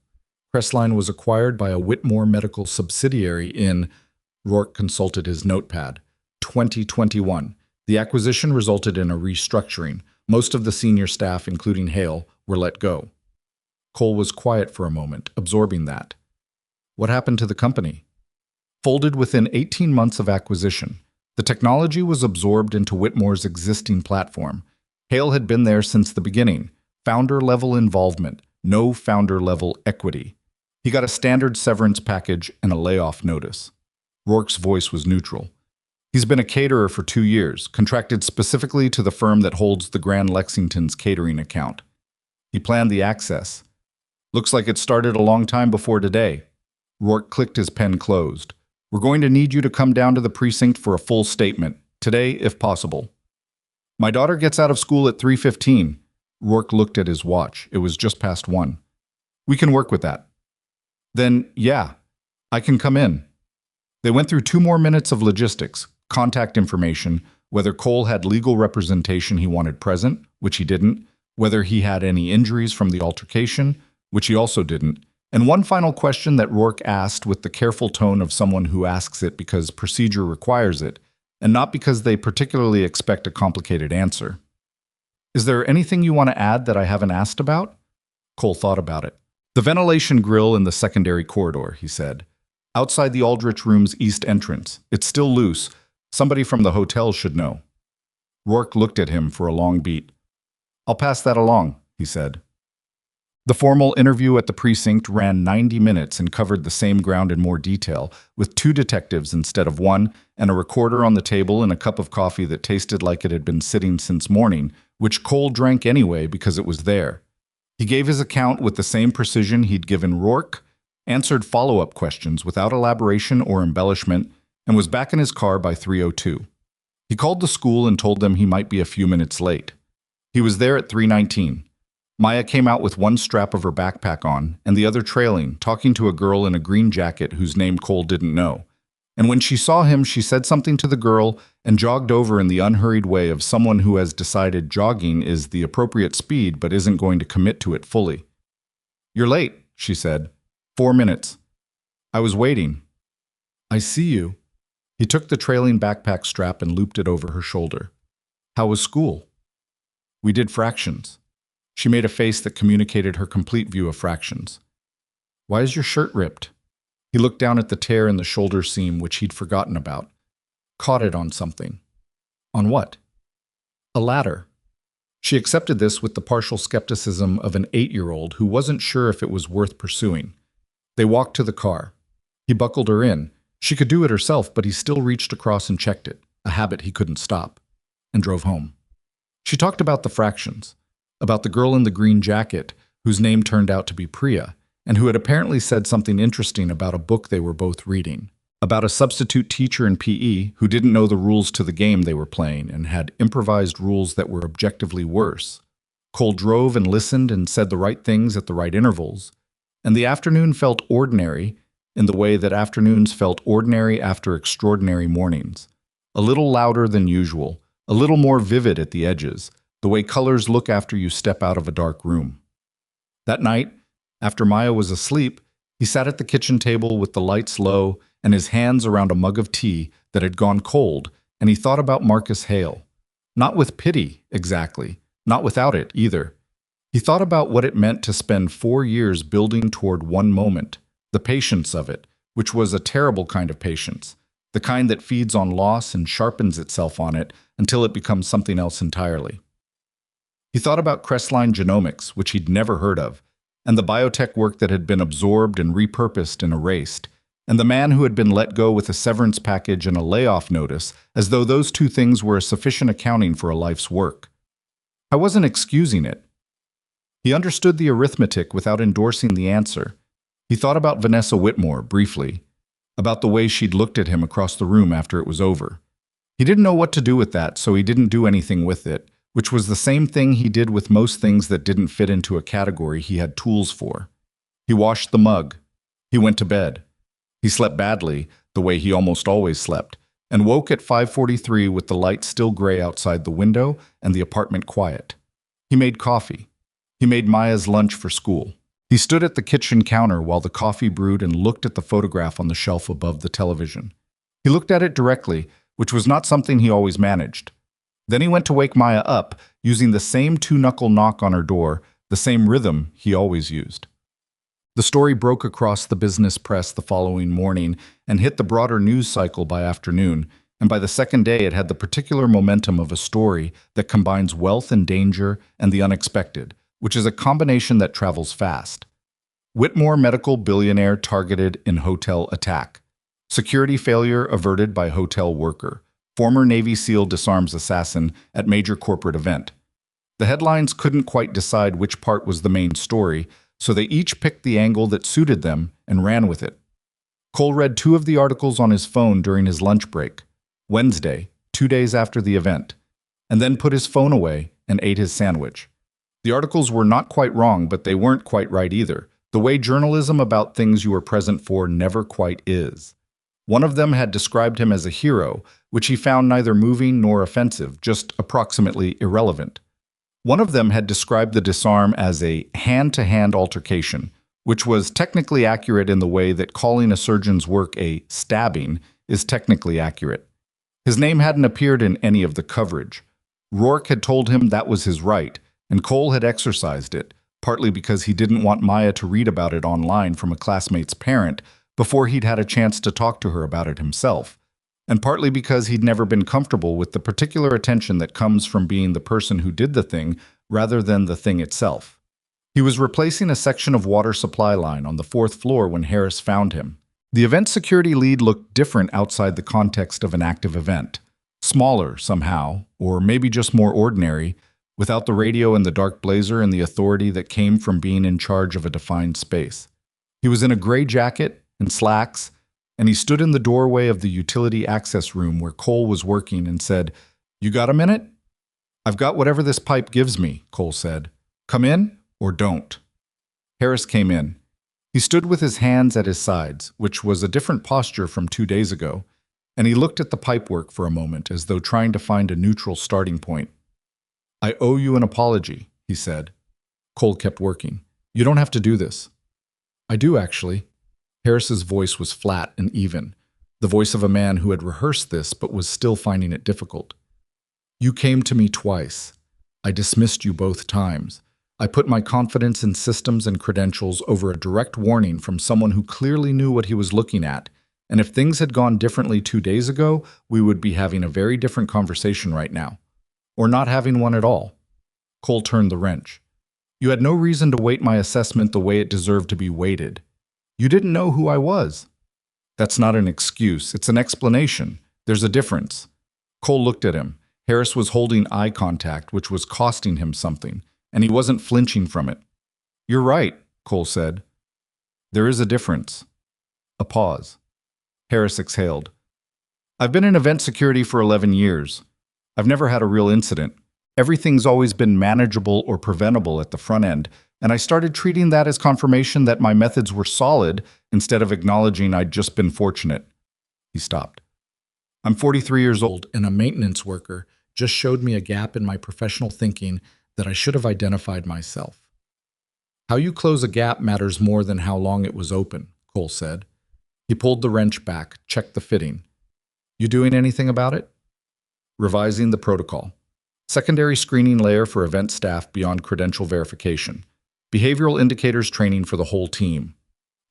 Crestline was acquired by a Whitmore medical subsidiary in, Rourke consulted his notepad, 2021. The acquisition resulted in a restructuring. Most of the senior staff, including Hale, were let go. Cole was quiet for a moment, absorbing that. "What happened to the company?" "Folded within 18 months of acquisition. The technology was absorbed into Whitmore's existing platform. Hale had been there since the beginning. Founder-level involvement, no founder-level equity. He got a standard severance package and a layoff notice." Rourke's voice was neutral. "He's been a caterer for 2 years, contracted specifically to the firm that holds the Grand Lexington's catering account. He planned the access. Looks like it started a long time before today." Rourke clicked his pen closed. "We're going to need you to come down to the precinct for a full statement, today if possible." "My daughter gets out of school at 3:15. Rourke looked at his watch. It was just past 1. "We can work with that." "Then, yeah, I can come in." They went through 2 more minutes of logistics, contact information, whether Cole had legal representation he wanted present, which he didn't, whether he had any injuries from the altercation, which he also didn't, and one final question that Rourke asked with the careful tone of someone who asks it because procedure requires it, and not because they particularly expect a complicated answer. "Is there anything you want to add that I haven't asked about?" Cole thought about it. "The ventilation grill in the secondary corridor," he said. "Outside the Aldrich room's east entrance. It's still loose. Somebody from the hotel should know." Rourke looked at him for a long beat. "I'll pass that along," he said. The formal interview at the precinct ran 90 minutes and covered the same ground in more detail, with 2 detectives instead of 1, and a recorder on the table and a cup of coffee that tasted like it had been sitting since morning, which Cole drank anyway because it was there. He gave his account with the same precision he'd given Rourke, answered follow-up questions without elaboration or embellishment, and was back in his car by 3:02. He called the school and told them he might be a few minutes late. He was there at 3:19. Maya came out with one strap of her backpack on and the other trailing, talking to a girl in a green jacket whose name Cole didn't know. And when she saw him, she said something to the girl and jogged over in the unhurried way of someone who has decided jogging is the appropriate speed but isn't going to commit to it fully. "You're late," she said. 4 minutes. "I was waiting." "I see you." He took the trailing backpack strap and looped it over her shoulder. "How was school?" "We did fractions." She made a face that communicated her complete view of fractions. "Why is your shirt ripped?" He looked down at the tear in the shoulder seam, which he'd forgotten about. Caught it on something. On what? A ladder. She accepted this with the partial skepticism of an 8-year-old who wasn't sure if it was worth pursuing. They walked to the car. He buckled her in. She could do it herself, but he still reached across and checked it, a habit he couldn't stop, and drove home. She talked about the fractions, about the girl in the green jacket, whose name turned out to be Priya, and who had apparently said something interesting about a book they were both reading, about a substitute teacher in PE who didn't know the rules to the game they were playing and had improvised rules that were objectively worse. Cole drove and listened and said the right things at the right intervals, and the afternoon felt ordinary in the way that afternoons felt ordinary after extraordinary mornings. A little louder than usual, a little more vivid at the edges, the way colors look after you step out of a dark room. That night, after Maya was asleep, he sat at the kitchen table with the lights low and his hands around a mug of tea that had gone cold, and he thought about Marcus Hale. Not with pity, exactly, not without it either. He thought about what it meant to spend 4 years building toward one moment, the patience of it, which was a terrible kind of patience, the kind that feeds on loss and sharpens itself on it until it becomes something else entirely. He thought about Crestline Genomics, which he'd never heard of, and the biotech work that had been absorbed and repurposed and erased, and the man who had been let go with a severance package and a layoff notice, as though those two things were a sufficient accounting for a life's work. I wasn't excusing it. He understood the arithmetic without endorsing the answer. He thought about Vanessa Whitmore, briefly, about the way she'd looked at him across the room after it was over. He didn't know what to do with that, so he didn't do anything with it, which was the same thing he did with most things that didn't fit into a category he had tools for. He washed the mug. He went to bed. He slept badly, the way he almost always slept, and woke at 5:43 with the light still gray outside the window and the apartment quiet. He made coffee. He made Maya's lunch for school. He stood at the kitchen counter while the coffee brewed and looked at the photograph on the shelf above the television. He looked at it directly, which was not something he always managed. Then he went to wake Maya up, using the same two-knuckle knock on her door, the same rhythm he always used. The story broke across the business press the following morning and hit the broader news cycle by afternoon, and by the second day it had the particular momentum of a story that combines wealth and danger and the unexpected, which is a combination that travels fast. Whitmore medical billionaire targeted in hotel attack. Security failure averted by hotel worker. Former Navy SEAL disarms assassin at major corporate event. The headlines couldn't quite decide which part was the main story, so they each picked the angle that suited them and ran with it. Cole read 2 of the articles on his phone during his lunch break, Wednesday, 2 days after the event, and then put his phone away and ate his sandwich. The articles were not quite wrong, but they weren't quite right either, the way journalism about things you were present for never quite is. One of them had described him as a hero, which he found neither moving nor offensive, just approximately irrelevant. One of them had described the disarm as a hand-to-hand altercation, which was technically accurate in the way that calling a surgeon's work a stabbing is technically accurate. His name hadn't appeared in any of the coverage. Rourke had told him that was his right, and Cole had exercised it, partly because he didn't want Maya to read about it online from a classmate's parent before he'd had a chance to talk to her about it himself, and partly because he'd never been comfortable with the particular attention that comes from being the person who did the thing rather than the thing itself. He was replacing a section of water supply line on the 4th floor when Harris found him. The event security lead looked different outside the context of an active event. Smaller, somehow, or maybe just more ordinary, without the radio and the dark blazer and the authority that came from being in charge of a defined space. He was in a gray jacket and slacks, and he stood in the doorway of the utility access room where Cole was working and said, "You got a minute?" "I've got whatever this pipe gives me," Cole said. "Come in or don't." Harris came in. He stood with his hands at his sides, which was a different posture from 2 days ago, and he looked at the pipework for a moment as though trying to find a neutral starting point. "I owe you an apology," he said. Cole kept working. "You don't have to do this." "I do, actually." Harris's voice was flat and even, the voice of a man who had rehearsed this but was still finding it difficult. "You came to me twice. I dismissed you both times. I put my confidence in systems and credentials over a direct warning from someone who clearly knew what he was looking at, and if things had gone differently 2 days ago, we would be having a very different conversation right now. Or not having one at all." Cole turned the wrench. "You had no reason to weight my assessment the way it deserved to be weighted. You didn't know who I was." "That's not an excuse, it's an explanation. There's a difference." Cole looked at him. Harris was holding eye contact, which was costing him something, and he wasn't flinching from it. "You're right," Cole said. "There is a difference." A pause. Harris exhaled. "I've been in event security for 11 years. I've never had a real incident. Everything's always been manageable or preventable at the front end, and I started treating that as confirmation that my methods were solid instead of acknowledging I'd just been fortunate." He stopped. "I'm 43 years old, and a maintenance worker just showed me a gap in my professional thinking that I should have identified myself." "How you close a gap matters more than how long it was open," Cole said. He pulled the wrench back, checked the fitting. "You doing anything about it?" "Revising the protocol. Secondary screening layer for event staff beyond credential verification. Behavioral indicators training for the whole team."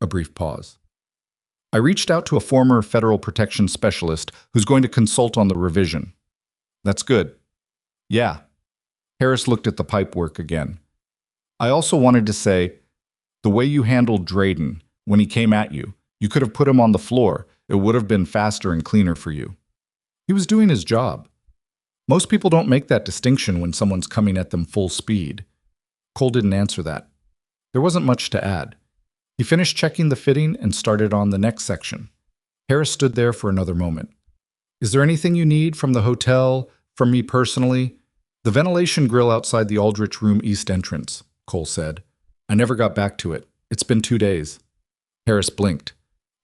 A brief pause. "I reached out to a former federal protection specialist who's going to consult on the revision." "That's good." "Yeah." Harris looked at the pipework again. "I also wanted to say, the way you handled Drayden when he came at you, you could have put him on the floor. It would have been faster and cleaner for you. He was doing his job. Most people don't make that distinction when someone's coming at them full speed." Cole didn't answer that. There wasn't much to add. He finished checking the fitting and started on the next section. Harris stood there for another moment. "Is there anything you need from the hotel, from me personally?" "The ventilation grill outside the Aldrich Room East entrance," Cole said. "I never got back to it. It's been 2 days." Harris blinked.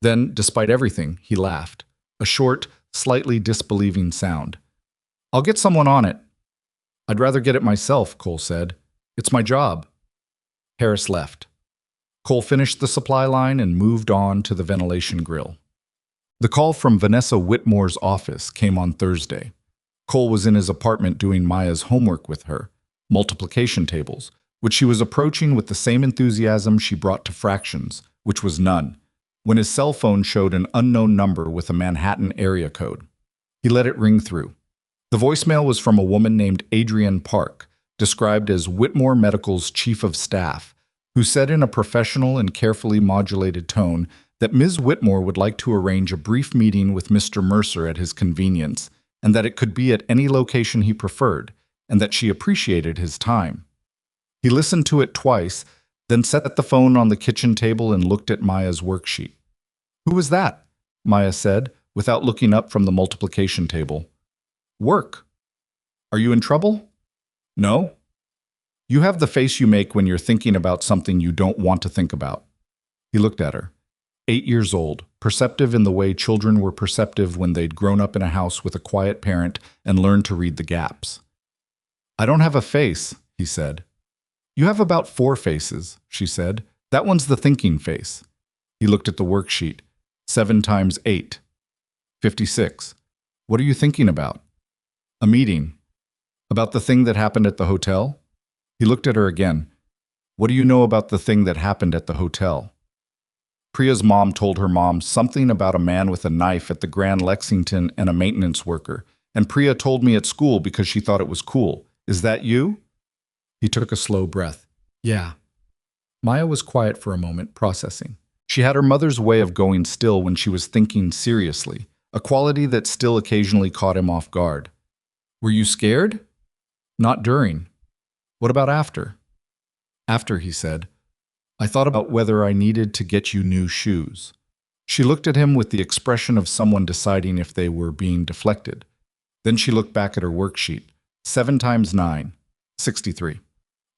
Then, despite everything, he laughed. A short, slightly disbelieving sound. "I'll get someone on it." "I'd rather get it myself," Cole said. "It's my job." Harris left. Cole finished the supply line and moved on to the ventilation grill. The call from Vanessa Whitmore's office came on Thursday. Cole was in his apartment doing Maya's homework with her, multiplication tables, which she was approaching with the same enthusiasm she brought to fractions, which was none, when his cell phone showed an unknown number with a Manhattan area code. He let it ring through. The voicemail was from a woman named Adrienne Park, described as Whitmore Medical's chief of staff, who said in a professional and carefully modulated tone that Ms. Whitmore would like to arrange a brief meeting with Mr. Mercer at his convenience, and that it could be at any location he preferred, and that she appreciated his time. He listened to it twice, then set the phone on the kitchen table and looked at Maya's worksheet. "Who was that?" Maya said, without looking up from the multiplication table. "Work." "Are you in trouble?" "No." "You have the face you make when you're thinking about something you don't want to think about." He looked at her. 8 years old, perceptive in the way children were perceptive when they'd grown up in a house with a quiet parent and learned to read the gaps. "I don't have a face," he said. "You have about 4 faces," she said. "That one's the thinking face." He looked at the worksheet. 7 times 8. 56. "What are you thinking about?" "A meeting." "About the thing that happened at the hotel?" He looked at her again. "What do you know about the thing that happened at the hotel?" Priya's mom told her mom something about a man with a knife at the Grand Lexington and a maintenance worker, and Priya told me at school because she thought it was cool. Is that you? He took a slow breath. Yeah. Maya was quiet for a moment, processing. She had her mother's way of going still when she was thinking seriously, a quality that still occasionally caught him off guard. Were you scared? Not during. What about after? After, he said. I thought about whether I needed to get you new shoes. She looked at him with the expression of someone deciding if they were being deflected. Then she looked back at her worksheet. 7 times 9. 63.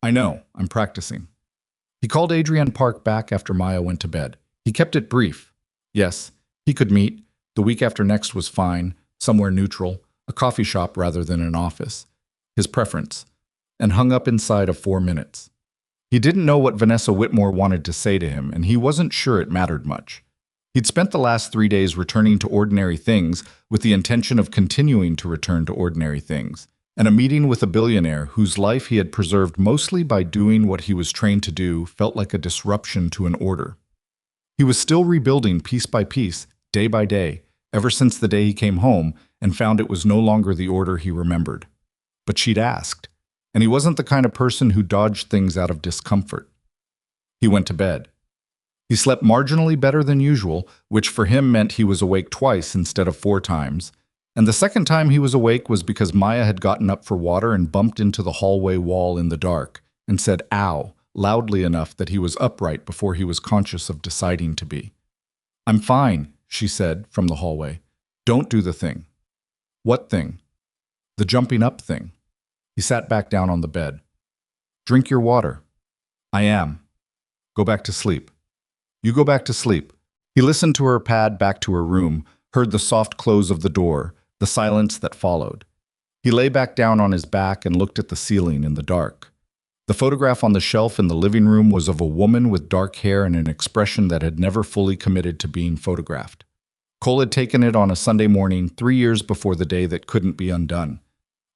I know, I'm practicing. He called Adrienne Park back after Maya went to bed. He kept it brief. Yes, he could meet. The week after next was fine, somewhere neutral, a coffee shop rather than an office. His preference. And hung up inside of 4 minutes. He didn't know what Vanessa Whitmore wanted to say to him, and he wasn't sure it mattered much. He'd spent the last 3 days returning to ordinary things with the intention of continuing to return to ordinary things, and a meeting with a billionaire whose life he had preserved mostly by doing what he was trained to do felt like a disruption to an order. He was still rebuilding piece by piece, day by day, ever since the day he came home and found it was no longer the order he remembered. But she'd asked, and he wasn't the kind of person who dodged things out of discomfort. He went to bed. He slept marginally better than usual, which for him meant he was awake twice instead of 4 times, and the second time he was awake was because Maya had gotten up for water and bumped into the hallway wall in the dark and said "ow" loudly enough that he was upright before he was conscious of deciding to be. "I'm fine," she said from the hallway. "Don't do the thing." "What thing?" "The jumping up thing." He sat back down on the bed. "Drink your water." "I am." "Go back to sleep." "You go back to sleep." He listened to her pad back to her room, heard the soft close of the door, the silence that followed. He lay back down on his back and looked at the ceiling in the dark. The photograph on the shelf in the living room was of a woman with dark hair and an expression that had never fully committed to being photographed. Cole had taken it on a Sunday morning 3 years before the day that couldn't be undone.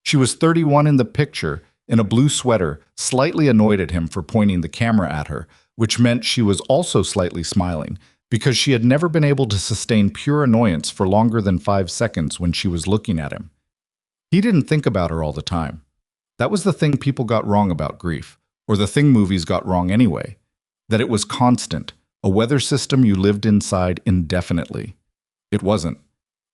She was 31 in the picture, in a blue sweater, slightly annoyed at him for pointing the camera at her, which meant she was also slightly smiling, because she had never been able to sustain pure annoyance for longer than 5 seconds when she was looking at him. He didn't think about her all the time. That was the thing people got wrong about grief, or the thing movies got wrong anyway, that it was constant, a weather system you lived inside indefinitely. It wasn't.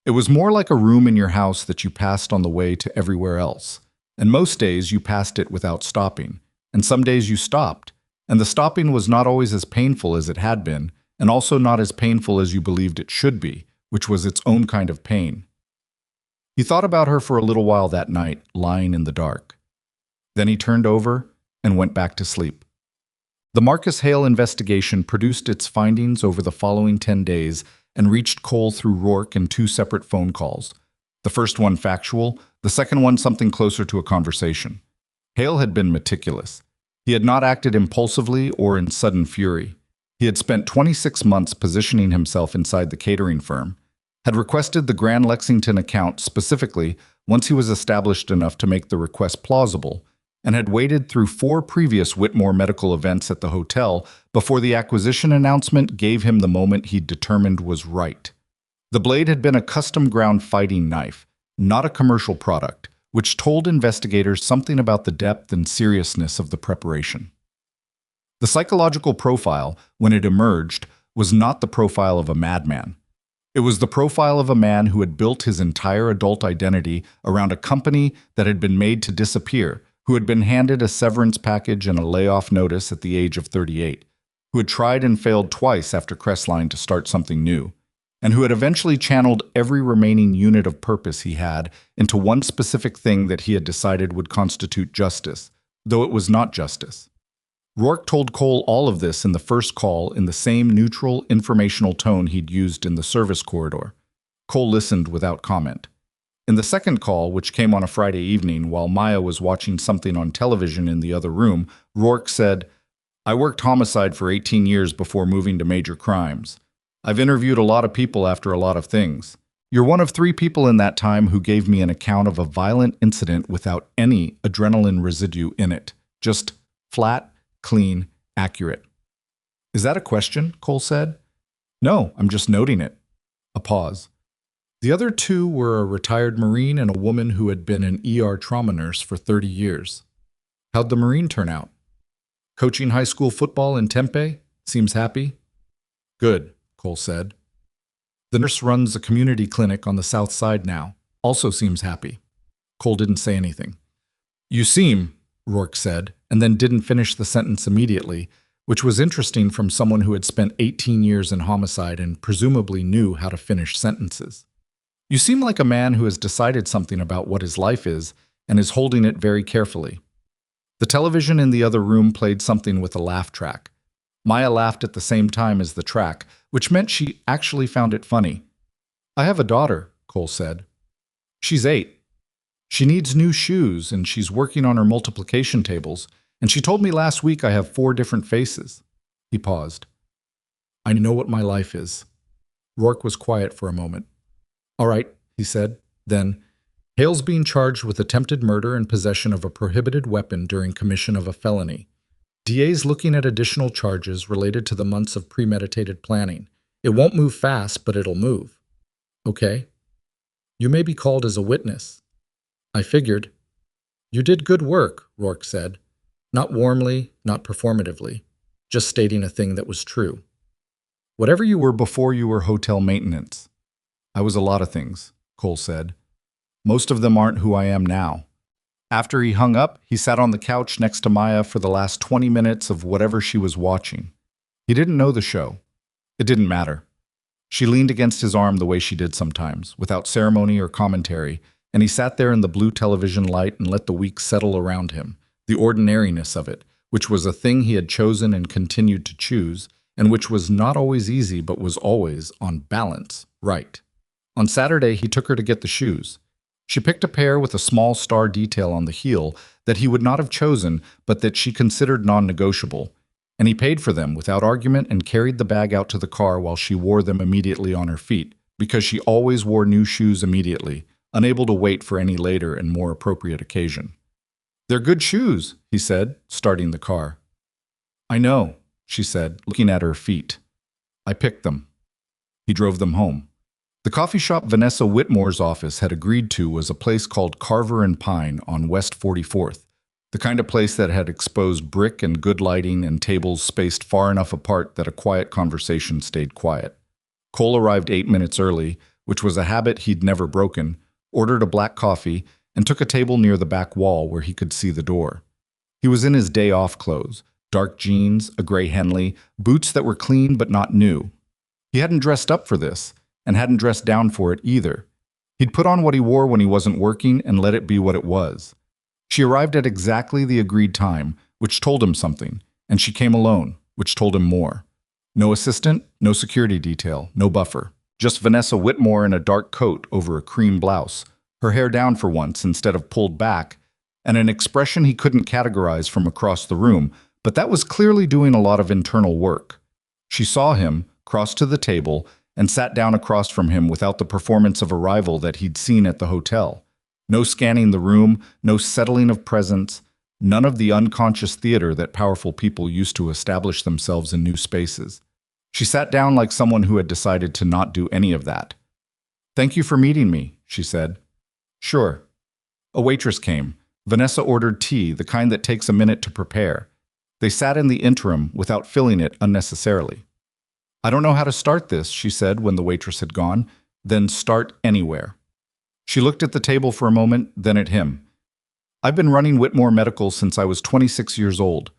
It was more like a room in your house that you passed on the way to everywhere else. And most days you passed it without stopping, and some days you stopped, and the stopping was not always as painful as it had been, and also not as painful as you believed it should be, which was its own kind of pain. He thought about her for a little while that night, lying in the dark. Then he turned over and went back to sleep. The Marcus Hale investigation produced its findings over the following 10 days and reached Cole through Rourke in 2 separate phone calls. The first one factual, the second one something closer to a conversation. Hale had been meticulous. He had not acted impulsively or in sudden fury. He had spent 26 months positioning himself inside the catering firm, had requested the Grand Lexington account specifically once he was established enough to make the request plausible, and had waited through 4 previous Whitmore medical events at the hotel before the acquisition announcement gave him the moment he determined was right. The blade had been a custom-ground fighting knife, not a commercial product, which told investigators something about the depth and seriousness of the preparation. The psychological profile, when it emerged, was not the profile of a madman. It was the profile of a man who had built his entire adult identity around a company that had been made to disappear, who had been handed a severance package and a layoff notice at the age of 38, who had tried and failed twice after Crestline to start something new, and who had eventually channeled every remaining unit of purpose he had into one specific thing that he had decided would constitute justice, though it was not justice. Rourke told Cole all of this in the first call in the same neutral, informational tone he'd used in the service corridor. Cole listened without comment. In the second call, which came on a Friday evening while Maya was watching something on television in the other room, Rourke said, "I worked homicide for 18 years before moving to major crimes. I've interviewed a lot of people after a lot of things. You're one of 3 people in that time who gave me an account of a violent incident without any adrenaline residue in it. Just flat, clean, accurate." "Is that a question?" Cole said. "No, I'm just noting it." A pause. The other 2 were a retired Marine and a woman who had been an ER trauma nurse for 30 years. "How'd the Marine turn out?" "Coaching high school football in Tempe. Seems happy." "Good," Cole said. "The nurse runs a community clinic on the south side now. Also seems happy." Cole didn't say anything. "You seem," Rourke said, and then didn't finish the sentence immediately, which was interesting from someone who had spent 18 years in homicide and presumably knew how to finish sentences. "You seem like a man who has decided something about what his life is and is holding it very carefully." The television in the other room played something with a laugh track. Maya laughed at the same time as the track, which meant she actually found it funny. I have a daughter, Cole said. She's 8. She needs new shoes, and she's working on her multiplication tables, and she told me last week I have 4 different faces. He paused. I know what my life is. Rourke was quiet for a moment. All right, he said. Then, Hale's being charged with attempted murder and possession of a prohibited weapon during commission of a felony. DA's looking at additional charges related to the months of premeditated planning. It won't move fast, but it'll move. Okay. You may be called as a witness. I figured. You did good work, Rourke said. Not warmly, not performatively. Just stating a thing that was true. Whatever you were before you were hotel maintenance. I was a lot of things, Cole said. Most of them aren't who I am now. After he hung up, he sat on the couch next to Maya for the last 20 minutes of whatever she was watching. He didn't know the show. It didn't matter. She leaned against his arm the way she did sometimes, without ceremony or commentary, and he sat there in the blue television light and let the week settle around him, the ordinariness of it, which was a thing he had chosen and continued to choose, and which was not always easy but was always, on balance, right. On Saturday, he took her to get the shoes. She picked a pair with a small star detail on the heel that he would not have chosen but that she considered non-negotiable, and he paid for them without argument and carried the bag out to the car while she wore them immediately on her feet, because she always wore new shoes immediately, unable to wait for any later and more appropriate occasion. They're good shoes, he said, starting the car. I know, she said, looking at her feet. I picked them. He drove them home. The coffee shop Vanessa Whitmore's office had agreed to was a place called Carver and Pine on West 44th, the kind of place that had exposed brick and good lighting and tables spaced far enough apart that a quiet conversation stayed quiet. Cole arrived 8 minutes early, which was a habit he'd never broken, ordered a black coffee, and took a table near the back wall where he could see the door. He was in his day-off clothes, dark jeans, a gray Henley, boots that were clean but not new. He hadn't dressed up for this, and hadn't dressed down for it either. He'd put on what he wore when he wasn't working and let it be what it was. She arrived at exactly the agreed time, which told him something, and she came alone, which told him more. No assistant, no security detail, no buffer. Just Vanessa Whitmore in a dark coat over a cream blouse, her hair down for once instead of pulled back, and an expression he couldn't categorize from across the room, but that was clearly doing a lot of internal work. She saw him, crossed to the table, and sat down across from him without the performance of arrival that he'd seen at the hotel. No scanning the room, no settling of presence, none of the unconscious theater that powerful people used to establish themselves in new spaces. She sat down like someone who had decided to not do any of that. Thank you for meeting me, she said. Sure. A waitress came. Vanessa ordered tea, the kind that takes a minute to prepare. They sat in the interim without filling it unnecessarily. I don't know how to start this, she said when the waitress had gone. Then start anywhere. She looked at the table for a moment, then at him. I've been running Whitmore Medical since I was 26 years old.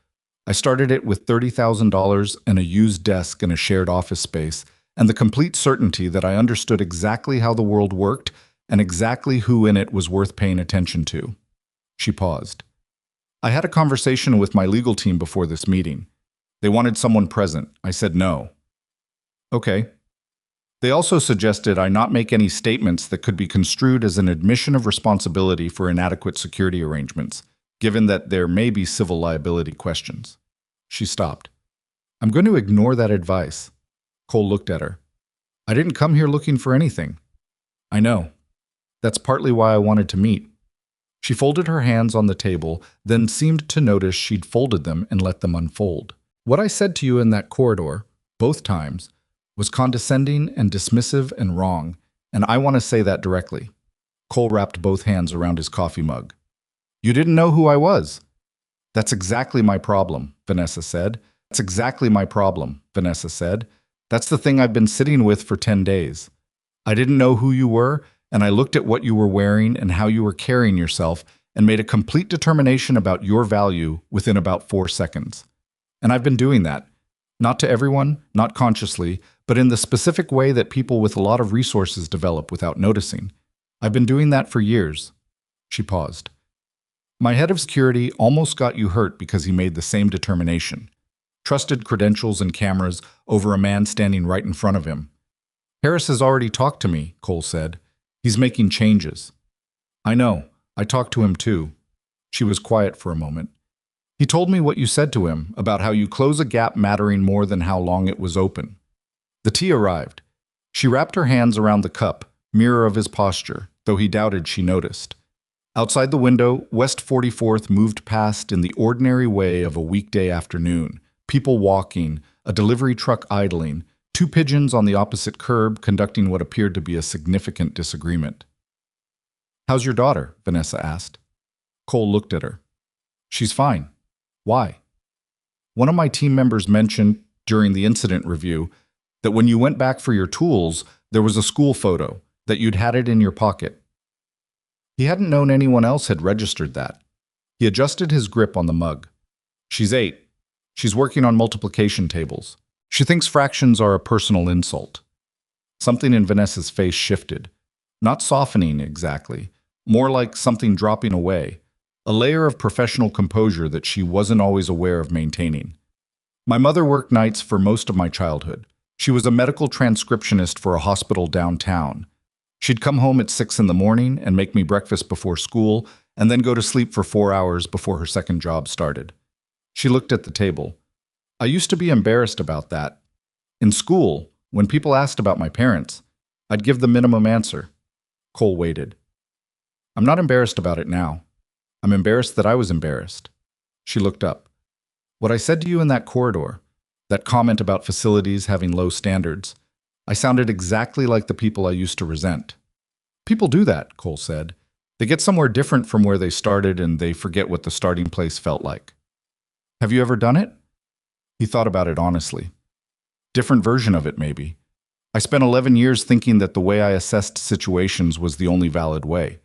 I started it with $30,000 and a used desk in a shared office space, and the complete certainty that I understood exactly how the world worked and exactly who in it was worth paying attention to. She paused. I had a conversation with my legal team before this meeting. They wanted someone present. I said no. Okay. They also suggested I not make any statements that could be construed as an admission of responsibility for inadequate security arrangements, given that there may be civil liability questions. She stopped. I'm going to ignore that advice. Cole looked at her. I didn't come here looking for anything. I know. That's partly why I wanted to meet. She folded her hands on the table, then seemed to notice she'd folded them and let them unfold. What I said to you in that corridor, both times, was condescending and dismissive and wrong, and I want to say that directly. Cole wrapped both hands around his coffee mug. You didn't know who I was. That's exactly my problem, Vanessa said. That's exactly my problem, Vanessa said. That's the thing I've been sitting with for 10 days. I didn't know who you were, and I looked at what you were wearing and how you were carrying yourself and made a complete determination about your value within about 4 seconds. And I've been doing that. Not to everyone, not consciously, but in the specific way that people with a lot of resources develop without noticing. I've been doing that for years. She paused. My head of security almost got you hurt because he made the same determination. trusted credentials and cameras over a man standing right in front of him. Harris has already talked to me, Cole said. He's making changes. I know. I talked to him too. She was quiet for a moment. He told me what you said to him about how you close a gap mattering more than how long it was open. The tea arrived. She wrapped her hands around the cup, mirror of his posture, though he doubted she noticed. Outside the window, West 44th moved past in the ordinary way of a weekday afternoon. People walking, a delivery truck idling, two pigeons on the opposite curb conducting what appeared to be a significant disagreement. How's your daughter? Vanessa asked. Cole looked at her. She's fine. Why? One of my team members mentioned, during the incident review, that when you went back for your tools, there was a school photo, that you'd had it in your pocket. He hadn't known anyone else had registered that. He adjusted his grip on the mug. She's 8. She's working on multiplication tables. She thinks fractions are a personal insult. Something in Vanessa's face shifted. Not softening exactly, more like something dropping away, a layer of professional composure that she wasn't always aware of maintaining. My mother worked nights for most of my childhood. She was a medical transcriptionist for a hospital downtown. She'd come home at 6 in the morning and make me breakfast before school, and then go to sleep for 4 hours before her second job started. She looked at the table. I used to be embarrassed about that. In school, when people asked about my parents, I'd give the minimum answer. Cole waited. I'm not embarrassed about it now. I'm embarrassed that I was embarrassed. She looked up. What I said to you in that corridor, that comment about facilities having low standards, I sounded exactly like the people I used to resent. People do that, Cole said. They get somewhere different from where they started and they forget what the starting place felt like. Have you ever done it? He thought about it honestly. Different version of it, maybe. I spent 11 years thinking that the way I assessed situations was the only valid way.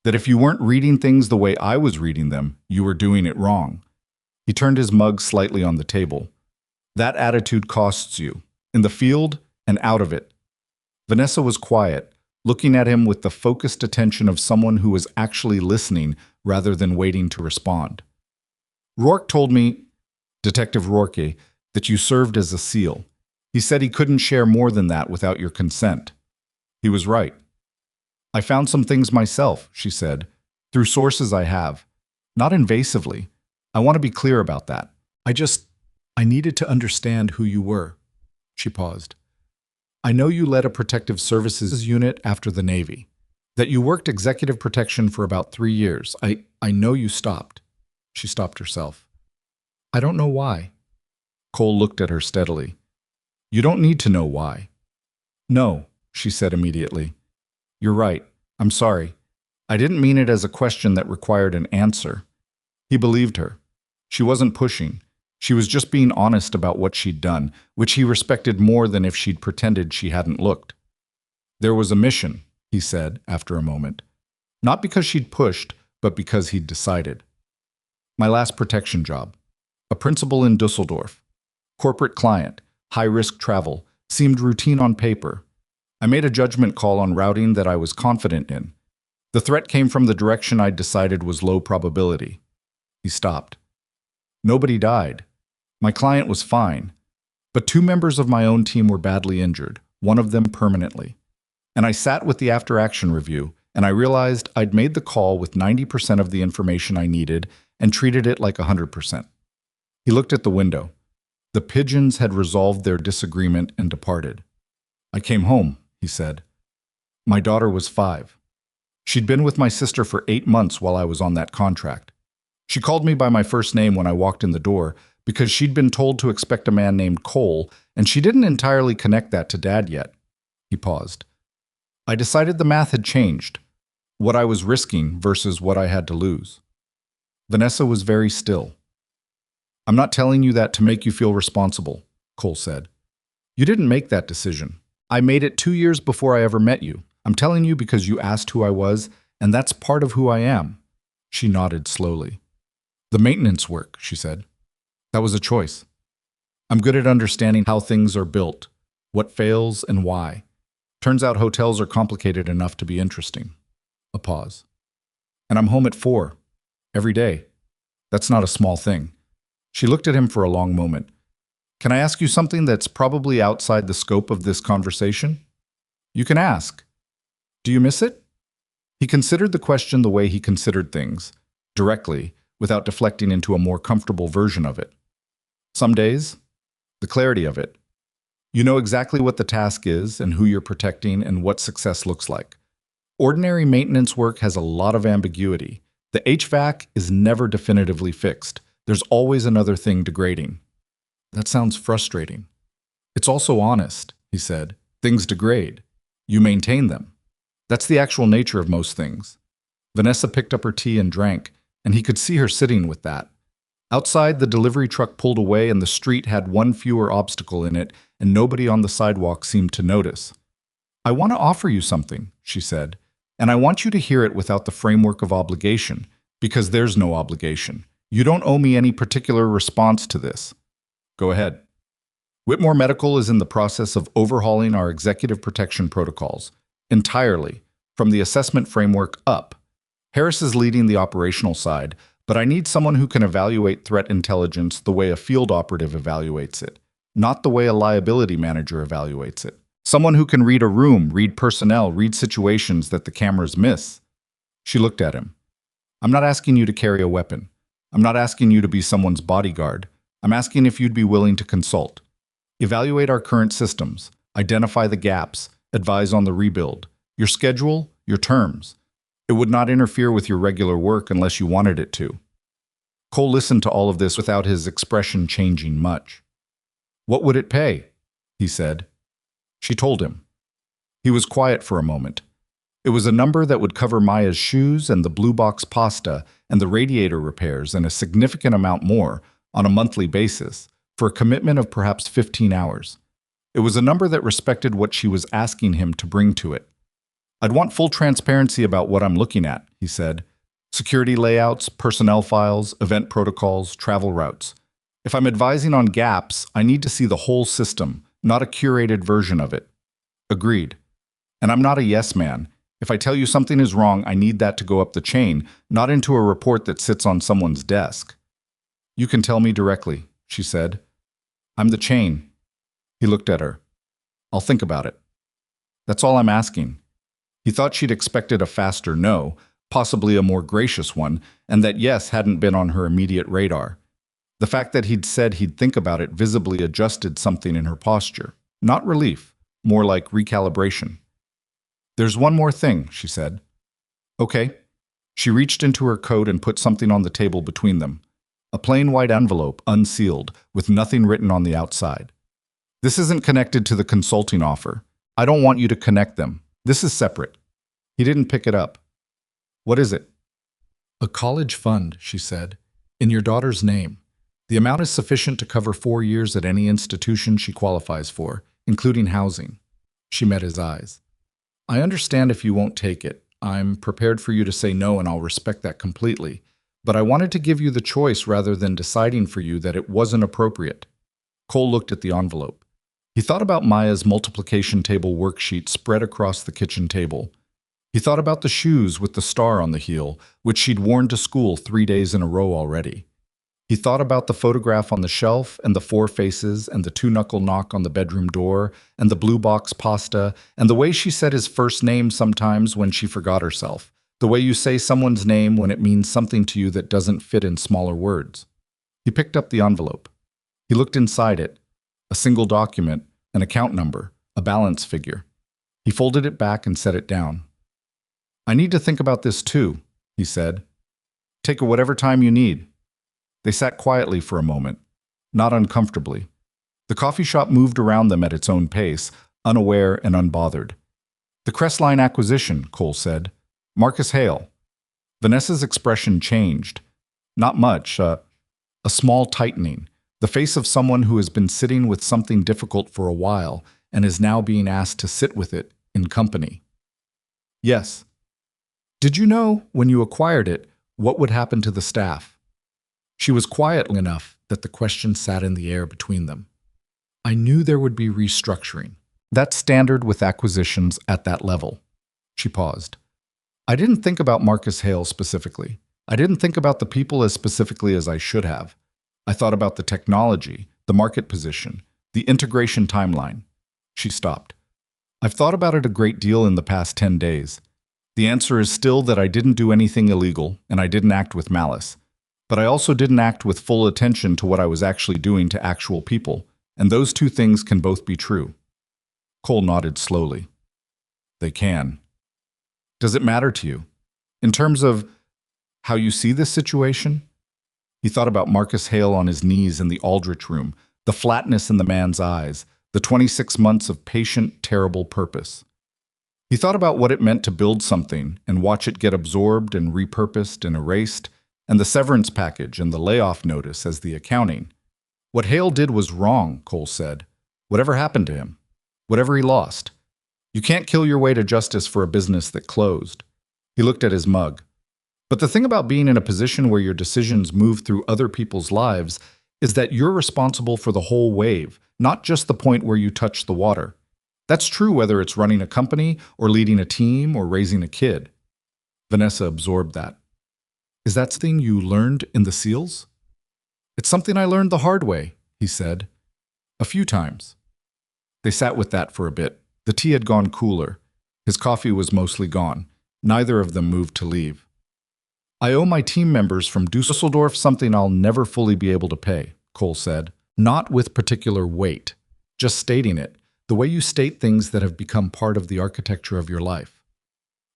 That if you weren't reading things the way I was reading them, you were doing it wrong. He turned his mug slightly on the table. That attitude costs you, in the field and out of it. Vanessa was quiet, looking at him with the focused attention of someone who was actually listening rather than waiting to respond. Rourke told me, Detective Rourke, that you served as a SEAL. He said he couldn't share more than that without your consent. He was right. I found some things myself, she said, through sources I have. Not invasively. I want to be clear about that. I needed to understand who you were. She paused. I know you led a protective services unit after the Navy. That you worked executive protection for about 3 years. I know you stopped. She stopped herself. I don't know why. Cole looked at her steadily. You don't need to know why. No, she said immediately. You're right. I'm sorry. I didn't mean it as a question that required an answer. He believed her. She wasn't pushing. She was just being honest about what she'd done, which he respected more than if she'd pretended she hadn't looked. There was a mission, he said after a moment. Not because she'd pushed, but because he'd decided. My last protection job. A principal in Dusseldorf. Corporate client. High-risk travel. Seemed routine on paper. I made a judgment call on routing that I was confident in. The threat came from the direction I'd decided was low probability. He stopped. Nobody died. My client was fine. But 2 members of my own team were badly injured, one of them permanently. And I sat with the after-action review, and I realized I'd made the call with 90% of the information I needed and treated it like 100%. He looked at the window. The pigeons had resolved their disagreement and departed. I came home, he said. My daughter was 5. She'd been with my sister for 8 months while I was on that contract. She called me by my first name when I walked in the door because she'd been told to expect a man named Cole, and she didn't entirely connect that to Dad yet. He paused. I decided the math had changed, what I was risking versus what I had to lose. Vanessa was very still. I'm not telling you that to make you feel responsible, Cole said. You didn't make that decision. I made it 2 years before I ever met you. I'm telling you because you asked who I was, and that's part of who I am. She nodded slowly. The maintenance work, she said. That was a choice. I'm good at understanding how things are built, what fails and why. Turns out hotels are complicated enough to be interesting. A pause. And I'm home at 4, every day. That's not a small thing. She looked at him for a long moment. Can I ask you something that's probably outside the scope of this conversation? You can ask. Do you miss it? He considered the question the way he considered things, directly, without deflecting into a more comfortable version of it. Some days, the clarity of it. You know exactly what the task is and who you're protecting and what success looks like. Ordinary maintenance work has a lot of ambiguity. The HVAC is never definitively fixed. There's always another thing degrading. That sounds frustrating. It's also honest, he said. Things degrade. You maintain them. That's the actual nature of most things. Vanessa picked up her tea and drank, and he could see her sitting with that. Outside, the delivery truck pulled away and the street had one fewer obstacle in it, and nobody on the sidewalk seemed to notice. I want to offer you something, she said, and I want you to hear it without the framework of obligation, because there's no obligation. You don't owe me any particular response to this. Go ahead. Whitmore Medical is in the process of overhauling our executive protection protocols, entirely, from the assessment framework up. Harris is leading the operational side, but I need someone who can evaluate threat intelligence the way a field operative evaluates it, not the way a liability manager evaluates it. Someone who can read a room, read personnel, read situations that the cameras miss. She looked at him. I'm not asking you to carry a weapon. I'm not asking you to be someone's bodyguard. I'm asking if you'd be willing to consult. Evaluate our current systems, identify the gaps, advise on the rebuild, your schedule, your terms. It would not interfere with your regular work unless you wanted it to. Cole listened to all of this without his expression changing much. What would it pay? He said. She told him. He was quiet for a moment. It was a number that would cover Maya's shoes and the blue box pasta and the radiator repairs and a significant amount more on a monthly basis for a commitment of perhaps 15 hours. It was a number that respected what she was asking him to bring to it. I'd want full transparency about what I'm looking at, he said. Security layouts, personnel files, event protocols, travel routes. If I'm advising on gaps, I need to see the whole system, not a curated version of it. Agreed. And I'm not a yes man. If I tell you something is wrong, I need that to go up the chain, not into a report that sits on someone's desk. You can tell me directly, she said. I'm the chain. He looked at her. I'll think about it. That's all I'm asking. He thought she'd expected a faster no, possibly a more gracious one, and that yes hadn't been on her immediate radar. The fact that he'd said he'd think about it visibly adjusted something in her posture. Not relief, more like recalibration. There's one more thing, she said. Okay. She reached into her coat and put something on the table between them. A plain white envelope, unsealed, with nothing written on the outside. This isn't connected to the consulting offer. I don't want you to connect them. This is separate. He didn't pick it up. What is it? A college fund, she said, in your daughter's name. The amount is sufficient to cover 4 years at any institution she qualifies for, including housing. She met his eyes. I understand if you won't take it. I'm prepared for you to say no, and I'll respect that completely. But I wanted to give you the choice rather than deciding for you that it wasn't appropriate. Cole looked at the envelope. He thought about Maya's multiplication table worksheet spread across the kitchen table. He thought about the shoes with the star on the heel, which she'd worn to school 3 days in a row already. He thought about the photograph on the shelf and the 4 faces and the 2-knuckle knock on the bedroom door and the blue box pasta and the way she said his first name sometimes when she forgot herself. The way you say someone's name when it means something to you that doesn't fit in smaller words. He picked up the envelope. He looked inside it. A single document, an account number, a balance figure. He folded it back and set it down. I need to think about this too, he said. Take whatever time you need. They sat quietly for a moment, not uncomfortably. The coffee shop moved around them at its own pace, unaware and unbothered. The Crestline acquisition, Cole said. Marcus Hale. Vanessa's expression changed. Not much, a small tightening. The face of someone who has been sitting with something difficult for a while and is now being asked to sit with it in company. Yes. Did you know, when you acquired it, what would happen to the staff? She was quiet enough that the question sat in the air between them. I knew there would be restructuring. That's standard with acquisitions at that level. She paused. I didn't think about Marcus Hale specifically. I didn't think about the people as specifically as I should have. I thought about the technology, the market position, the integration timeline. She stopped. I've thought about it a great deal in the past 10 days. The answer is still that I didn't do anything illegal and I didn't act with malice. But I also didn't act with full attention to what I was actually doing to actual people, and those two things can both be true. Cole nodded slowly. They can. Does it matter to you? In terms of how you see this situation? He thought about Marcus Hale on his knees in the Aldrich room, the flatness in the man's eyes, the 26 months of patient, terrible purpose. He thought about what it meant to build something and watch it get absorbed and repurposed and erased, and the severance package and the layoff notice as the accounting. What Hale did was wrong, Cole said. Whatever happened to him, whatever he lost. You can't kill your way to justice for a business that closed. He looked at his mug. But the thing about being in a position where your decisions move through other people's lives is that you're responsible for the whole wave, not just the point where you touch the water. That's true whether it's running a company or leading a team or raising a kid. Vanessa absorbed that. Is that something you learned in the SEALs? It's something I learned the hard way, he said. A few times. They sat with that for a bit. The tea had gone cooler. His coffee was mostly gone. Neither of them moved to leave. I owe my team members from Dusseldorf something I'll never fully be able to pay, Cole said. Not with particular weight. Just stating it, the way you state things that have become part of the architecture of your life.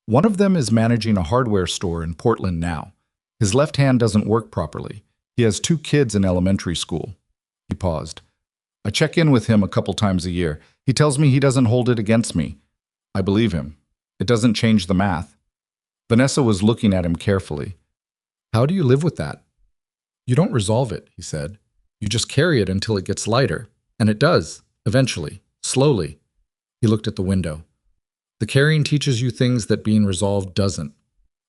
One of them is managing a hardware store in Portland now. His left hand doesn't work properly. He has 2 kids in elementary school. He paused. I check in with him a couple times a year. He tells me he doesn't hold it against me. I believe him. It doesn't change the math. Vanessa was looking at him carefully. How do you live with that? You don't resolve it, he said. You just carry it until it gets lighter. And it does, eventually, slowly. He looked at the window. The carrying teaches you things that being resolved doesn't.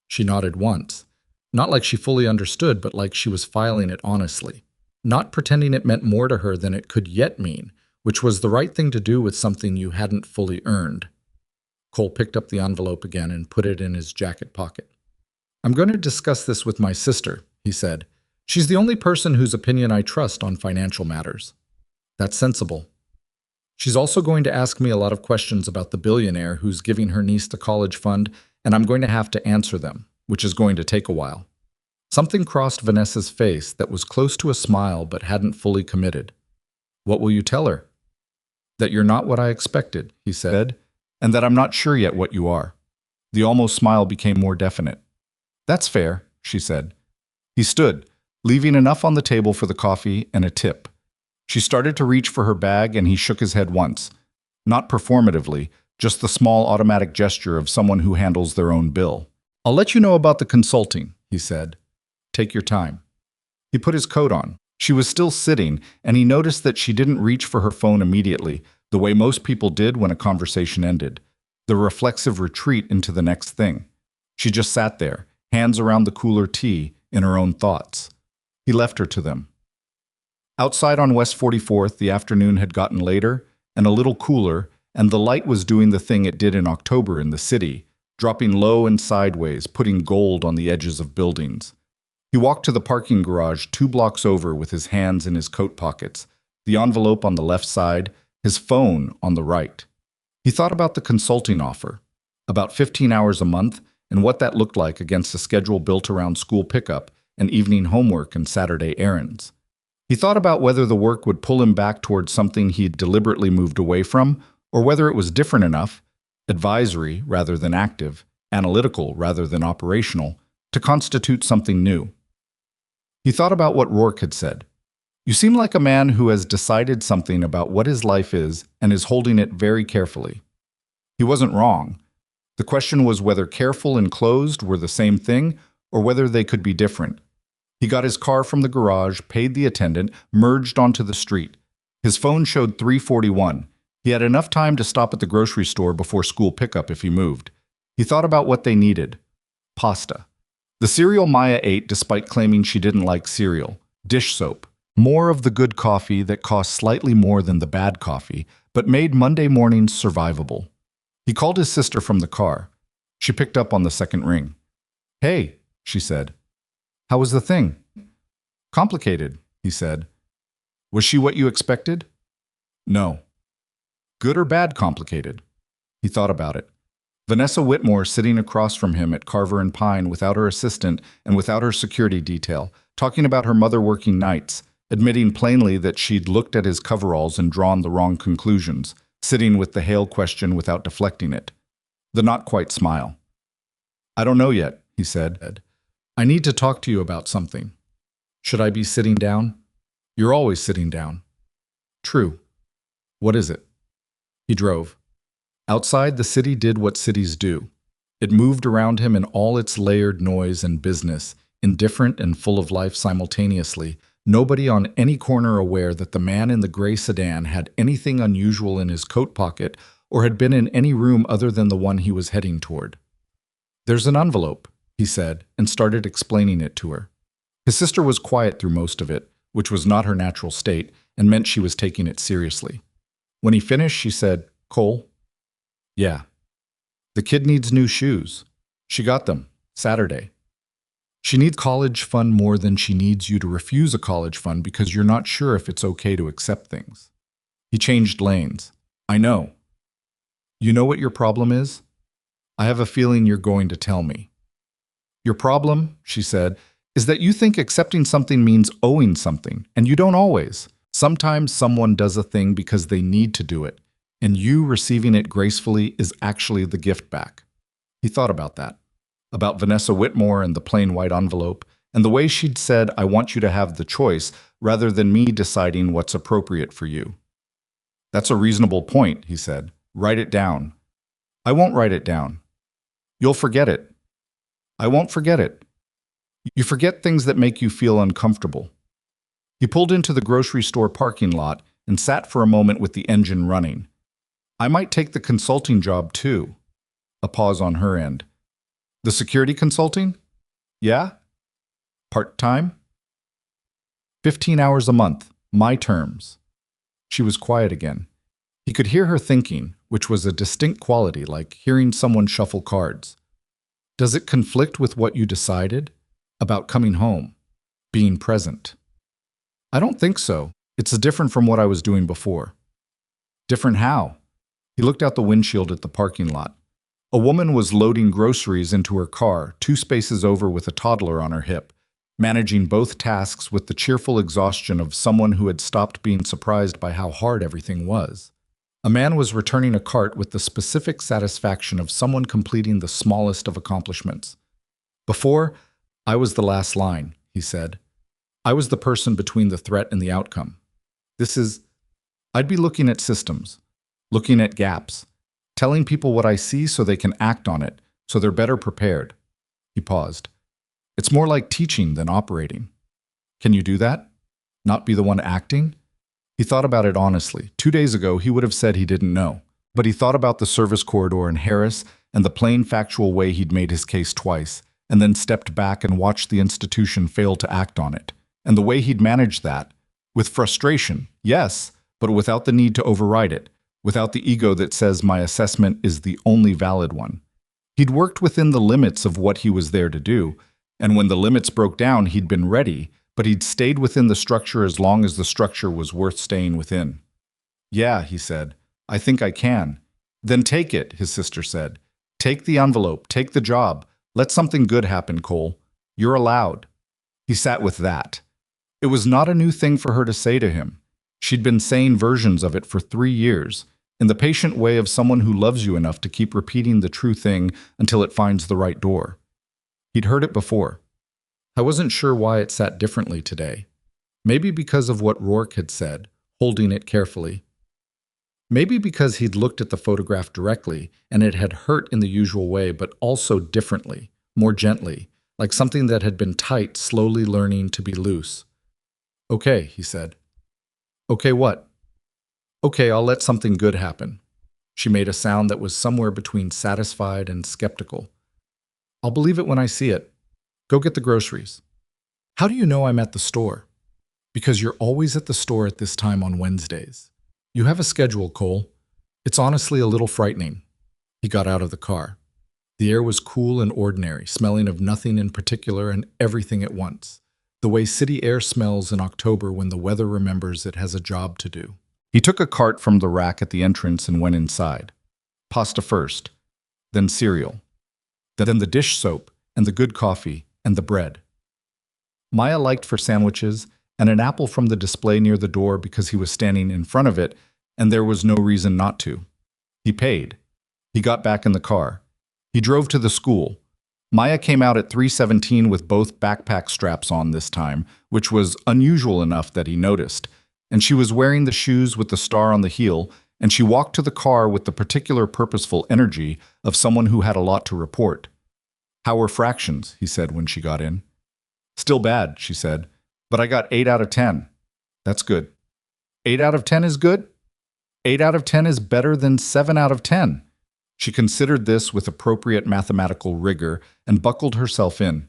She nodded once. Not like she fully understood, but like she was filing it honestly. Not pretending it meant more to her than it could yet mean, which was the right thing to do with something you hadn't fully earned. Cole picked up the envelope again and put it in his jacket pocket. I'm going to discuss this with my sister, he said. She's the only person whose opinion I trust on financial matters. That's sensible. She's also going to ask me a lot of questions about the billionaire who's giving her niece the college fund, and I'm going to have to answer them, which is going to take a while. Something crossed Vanessa's face that was close to a smile but hadn't fully committed. What will you tell her? That you're not what I expected, he said, and that I'm not sure yet what you are. The almost smile became more definite. That's fair, she said. He stood, leaving enough on the table for the coffee and a tip. She started to reach for her bag and he shook his head once. Not performatively, just the small automatic gesture of someone who handles their own bill. I'll let you know about the consulting, he said. Take your time. He put his coat on. She was still sitting, and he noticed that she didn't reach for her phone immediately, the way most people did when a conversation ended. The reflexive retreat into the next thing. She just sat there, hands around the cooler tea, in her own thoughts. He left her to them. Outside on West 44th, the afternoon had gotten later and a little cooler, and the light was doing the thing it did in October in the city, dropping low and sideways, putting gold on the edges of buildings. He walked to the parking garage 2 blocks over with his hands in his coat pockets, the envelope on the left side, his phone on the right. He thought about the consulting offer, about 15 hours a month, and what that looked like against a schedule built around school pickup and evening homework and Saturday errands. He thought about whether the work would pull him back towards something he'd deliberately moved away from, or whether it was different enough, advisory rather than active, analytical rather than operational, to constitute something new. He thought about what Rourke had said. You seem like a man who has decided something about what his life is and is holding it very carefully. He wasn't wrong. The question was whether careful and closed were the same thing, or whether they could be different. He got his car from the garage, paid the attendant, merged onto the street. His phone showed 3:41. He had enough time to stop at the grocery store before school pickup if he moved. He thought about what they needed. Pasta. The cereal Maya ate despite claiming she didn't like cereal. Dish soap. More of the good coffee that cost slightly more than the bad coffee, but made Monday mornings survivable. He called his sister from the car. She picked up on the second ring. Hey, she said. How was the thing? Complicated, he said. Was she what you expected? No. Good or bad complicated? He thought about it. Vanessa Whitmore sitting across from him at Carver and Pine without her assistant and without her security detail, talking about her mother working nights, admitting plainly that she'd looked at his coveralls and drawn the wrong conclusions, sitting with the Hale question without deflecting it. The not-quite smile. I don't know yet, he said. I need to talk to you about something. Should I be sitting down? You're always sitting down. True. What is it? He drove. Outside, the city did what cities do. It moved around him in all its layered noise and business, indifferent and full of life simultaneously, nobody on any corner aware that the man in the gray sedan had anything unusual in his coat pocket or had been in any room other than the one he was heading toward. There's an envelope, he said, and started explaining it to her. His sister was quiet through most of it, which was not her natural state, and meant she was taking it seriously. When he finished, she said, Cole? Yeah. The kid needs new shoes. She got them, Saturday. She needs college fund more than she needs you to refuse a college fund because you're not sure if it's okay to accept things. He changed lanes. I know. You know what your problem is? I have a feeling you're going to tell me. Your problem, she said, is that you think accepting something means owing something, and you don't always. Sometimes someone does a thing because they need to do it, and you receiving it gracefully is actually the gift back. He thought about that, about Vanessa Whitmore and the plain white envelope, and the way she'd said, I want you to have the choice, rather than me deciding what's appropriate for you. That's a reasonable point, he said. Write it down. I won't write it down. You'll forget it. I won't forget it. You forget things that make you feel uncomfortable. He pulled into the grocery store parking lot and sat for a moment with the engine running. I might take the consulting job too. A pause on her end. The security consulting? Yeah? Part-time? 15 hours a month, my terms. She was quiet again. He could hear her thinking, which was a distinct quality, like hearing someone shuffle cards. Does it conflict with what you decided? About coming home, being present? I don't think so. It's different from what I was doing before. Different how? He looked out the windshield at the parking lot. A woman was loading groceries into her car, 2 spaces over with a toddler on her hip, managing both tasks with the cheerful exhaustion of someone who had stopped being surprised by how hard everything was. A man was returning a cart with the specific satisfaction of someone completing the smallest of accomplishments. Before, I was the last line, he said. I was the person between the threat and the outcome. I'd be looking at systems, looking at gaps, telling people what I see so they can act on it, so they're better prepared. He paused. It's more like teaching than operating. Can you do that? Not be the one acting? He thought about it honestly. 2 days ago, he would have said he didn't know. But he thought about the service corridor in Harris and the plain factual way he'd made his case twice, and then stepped back and watched the institution fail to act on it. And the way he'd managed that, with frustration, yes, but without the need to override it, without the ego that says my assessment is the only valid one. He'd worked within the limits of what he was there to do, and when the limits broke down, he'd been ready, but he'd stayed within the structure as long as the structure was worth staying within. Yeah, he said, I think I can. Then take it, his sister said. Take the envelope, take the job. Let something good happen, Cole. You're allowed. He sat with that. It was not a new thing for her to say to him. She'd been saying versions of it for 3 years, in the patient way of someone who loves you enough to keep repeating the true thing until it finds the right door. He'd heard it before. I wasn't sure why it sat differently today. Maybe because of what Rourke had said, holding it carefully. Maybe because he'd looked at the photograph directly and it had hurt in the usual way, but also differently, more gently, like something that had been tight, slowly learning to be loose. Okay, he said. Okay, what? Okay, I'll let something good happen. She made a sound that was somewhere between satisfied and skeptical. I'll believe it when I see it. Go get the groceries. How do you know I'm at the store? Because you're always at the store at this time on Wednesdays. You have a schedule, Cole. It's honestly a little frightening. He got out of the car. The air was cool and ordinary, smelling of nothing in particular and everything at once. the way city air smells in October when the weather remembers it has a job to do. He took a cart from the rack at the entrance and went inside. Pasta first, then cereal, then the dish soap, and the good coffee, and the bread. Maya liked for sandwiches and an apple from the display near the door because he was standing in front of it, and there was no reason not to. He paid. He got back in the car. He drove to the school. Maya came out at 3:17 with both backpack straps on this time, which was unusual enough that he noticed, and she was wearing the shoes with the star on the heel, and she walked to the car with the particular purposeful energy of someone who had a lot to report. "How were fractions?" he said when she got in. "Still bad," she said, "but I got 8 out of 10. That's good." 8 out of 10 is good? 8 out of 10 is better than 7 out of 10. She considered this with appropriate mathematical rigor and buckled herself in.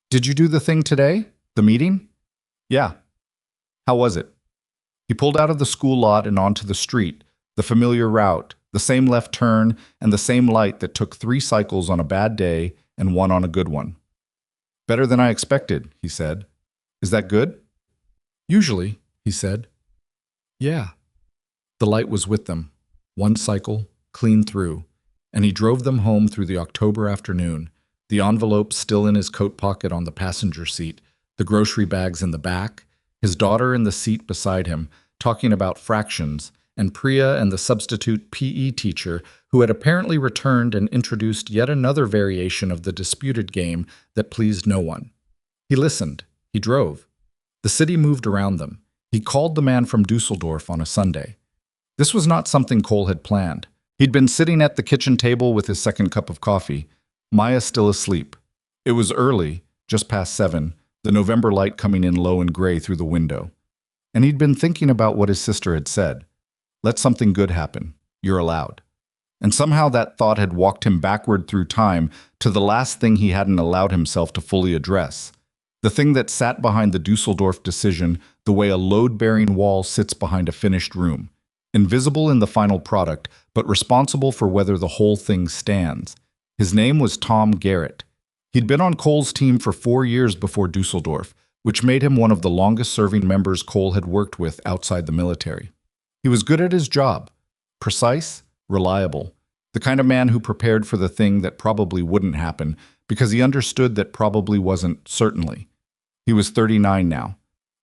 "Did you do the thing today? The meeting?" "Yeah." "How was it?" He pulled out of the school lot and onto the street, the familiar route, the same left turn, and the same light that took 3 cycles on a bad day and 1 on a good one. "Better than I expected," he said. "Is that good?" "Usually," he said. "Yeah." The light was with them. 1 cycle, clean through, and he drove them home through the October afternoon, the envelope still in his coat pocket on the passenger seat, the grocery bags in the back, his daughter in the seat beside him, talking about fractions, and Priya and the substitute PE teacher who had apparently returned and introduced yet another variation of the disputed game that pleased no one. He listened. He drove. The city moved around them. He called the man from Dusseldorf on a Sunday. This was not something Cole had planned. He'd been sitting at the kitchen table with his second cup of coffee, Maya still asleep. It was early, just past 7, the November light coming in low and gray through the window. And he'd been thinking about what his sister had said. Let something good happen. You're allowed. And somehow that thought had walked him backward through time to the last thing he hadn't allowed himself to fully address. The thing that sat behind the Dusseldorf decision the way a load-bearing wall sits behind a finished room. Invisible in the final product, but responsible for whether the whole thing stands. His name was Tom Garrett. He'd been on Cole's team for 4 years before Dusseldorf, which made him one of the longest-serving members Cole had worked with outside the military. He was good at his job, precise, reliable, the kind of man who prepared for the thing that probably wouldn't happen because he understood that probably wasn't certainly. He was 39 now.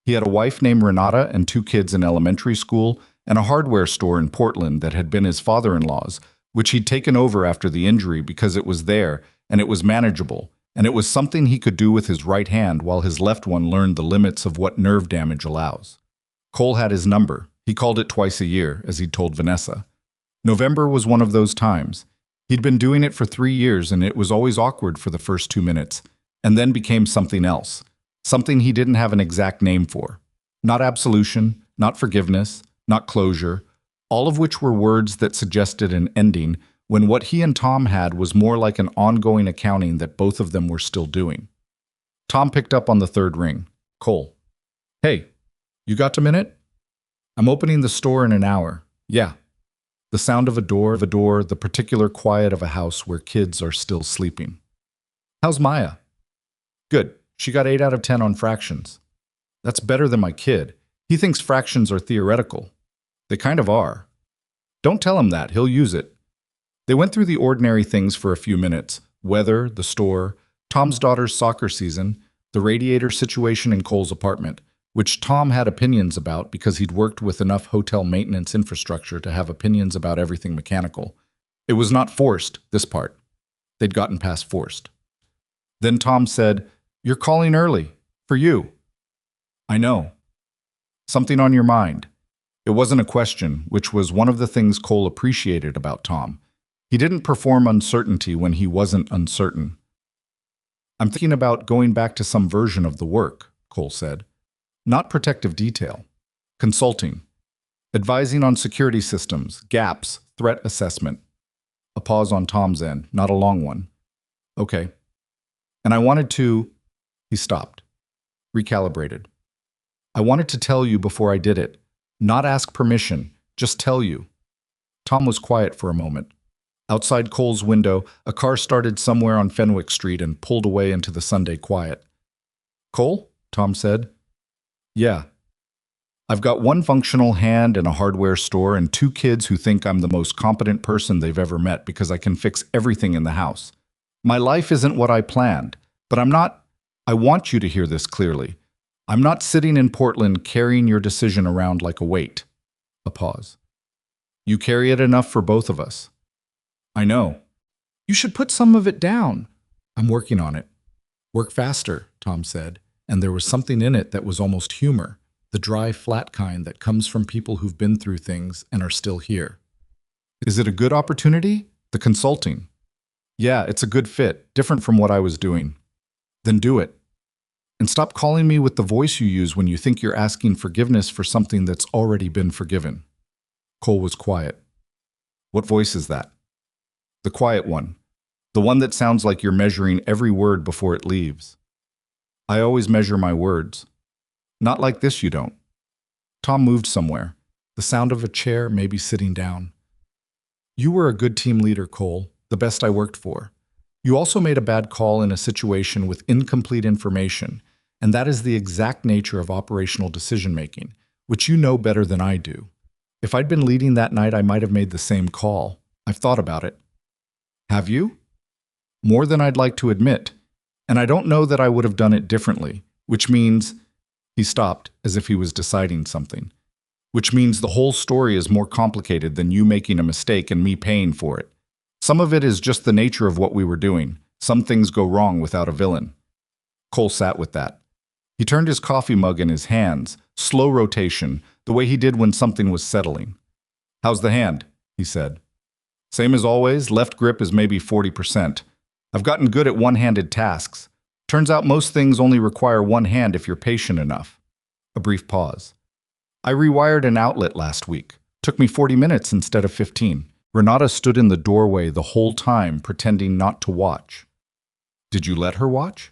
He had a wife named Renata and 2 kids in elementary school and a hardware store in Portland that had been his father-in-law's, which he'd taken over after the injury because it was there and it was manageable, and it was something he could do with his right hand while his left one learned the limits of what nerve damage allows. Cole had his number. He called it twice a year, as he'd told Vanessa. November was one of those times. He'd been doing it for 3 years, and it was always awkward for the first 2 minutes, and then became something else, something he didn't have an exact name for. Not absolution, not forgiveness, not closure, all of which were words that suggested an ending when what he and Tom had was more like an ongoing accounting that both of them were still doing. Tom picked up on the 3rd ring. "Cole." "Hey, you got a minute?" "I'm opening the store in an hour." "Yeah." The sound of a door, the particular quiet of a house where kids are still sleeping. "How's Maya?" "Good. She got 8 out of 10 on fractions." "That's better than my kid. He thinks fractions are theoretical." "They kind of are." "Don't tell him that. He'll use it." They went through the ordinary things for a few minutes. Weather, the store, Tom's daughter's soccer season, the radiator situation in Cole's apartment, which Tom had opinions about because he'd worked with enough hotel maintenance infrastructure to have opinions about everything mechanical. It was not forced, this part. They'd gotten past forced. Then Tom said, "You're calling early. For you." "I know. Something on your mind." It wasn't a question, which was one of the things Cole appreciated about Tom. He didn't perform uncertainty when he wasn't uncertain. "I'm thinking about going back to some version of the work," Cole said. "Not protective detail. Consulting. Advising on security systems, gaps, threat assessment." A pause on Tom's end, not a long one. "Okay. And I wanted to—" He stopped. Recalibrated. "I wanted to tell you before I did it. Not ask permission, just tell you." Tom was quiet for a moment. Outside Cole's window, a car started somewhere on Fenwick Street and pulled away into the Sunday quiet. "Cole?" Tom said. Yeah. I've got one functional hand in a hardware store and two kids who think I'm the most competent person they've ever met because I can fix everything in the house. My life isn't what I planned, but I want you to hear this clearly. I'm not sitting in Portland carrying your decision around like a weight. A pause. You carry it enough for both of us. I know. You should put some of it down. I'm working on it. Work faster, Tom said, and there was something in it that was almost humor, the dry, flat kind that comes from people who've been through things and are still here. Is it a good opportunity? The consulting. Yeah, it's a good fit, different from what I was doing. Then do it. And stop calling me with the voice you use when you think you're asking forgiveness for something that's already been forgiven. Cole was quiet. What voice is that? The quiet one. The one that sounds like you're measuring every word before it leaves. I always measure my words. Not like this, you don't. Tom moved somewhere. The sound of a chair, maybe sitting down. You were a good team leader, Cole, the best I worked for. You also made a bad call in a situation with incomplete information, and that is the exact nature of operational decision-making, which you know better than I do. If I'd been leading that night, I might have made the same call. I've thought about it. Have you? More than I'd like to admit. And I don't know that I would have done it differently, which means... He stopped, as if he was deciding something. Which means the whole story is more complicated than you making a mistake and me paying for it. Some of it is just the nature of what we were doing. Some things go wrong without a villain. Cole sat with that. He turned his coffee mug in his hands, slow rotation, the way he did when something was settling. How's the hand? He said. Same as always, left grip is maybe 40%. I've gotten good at one-handed tasks. Turns out most things only require one hand if you're patient enough. A brief pause. I rewired an outlet last week. Took me 40 minutes instead of 15. Renata stood in the doorway the whole time, pretending not to watch. Did you let her watch?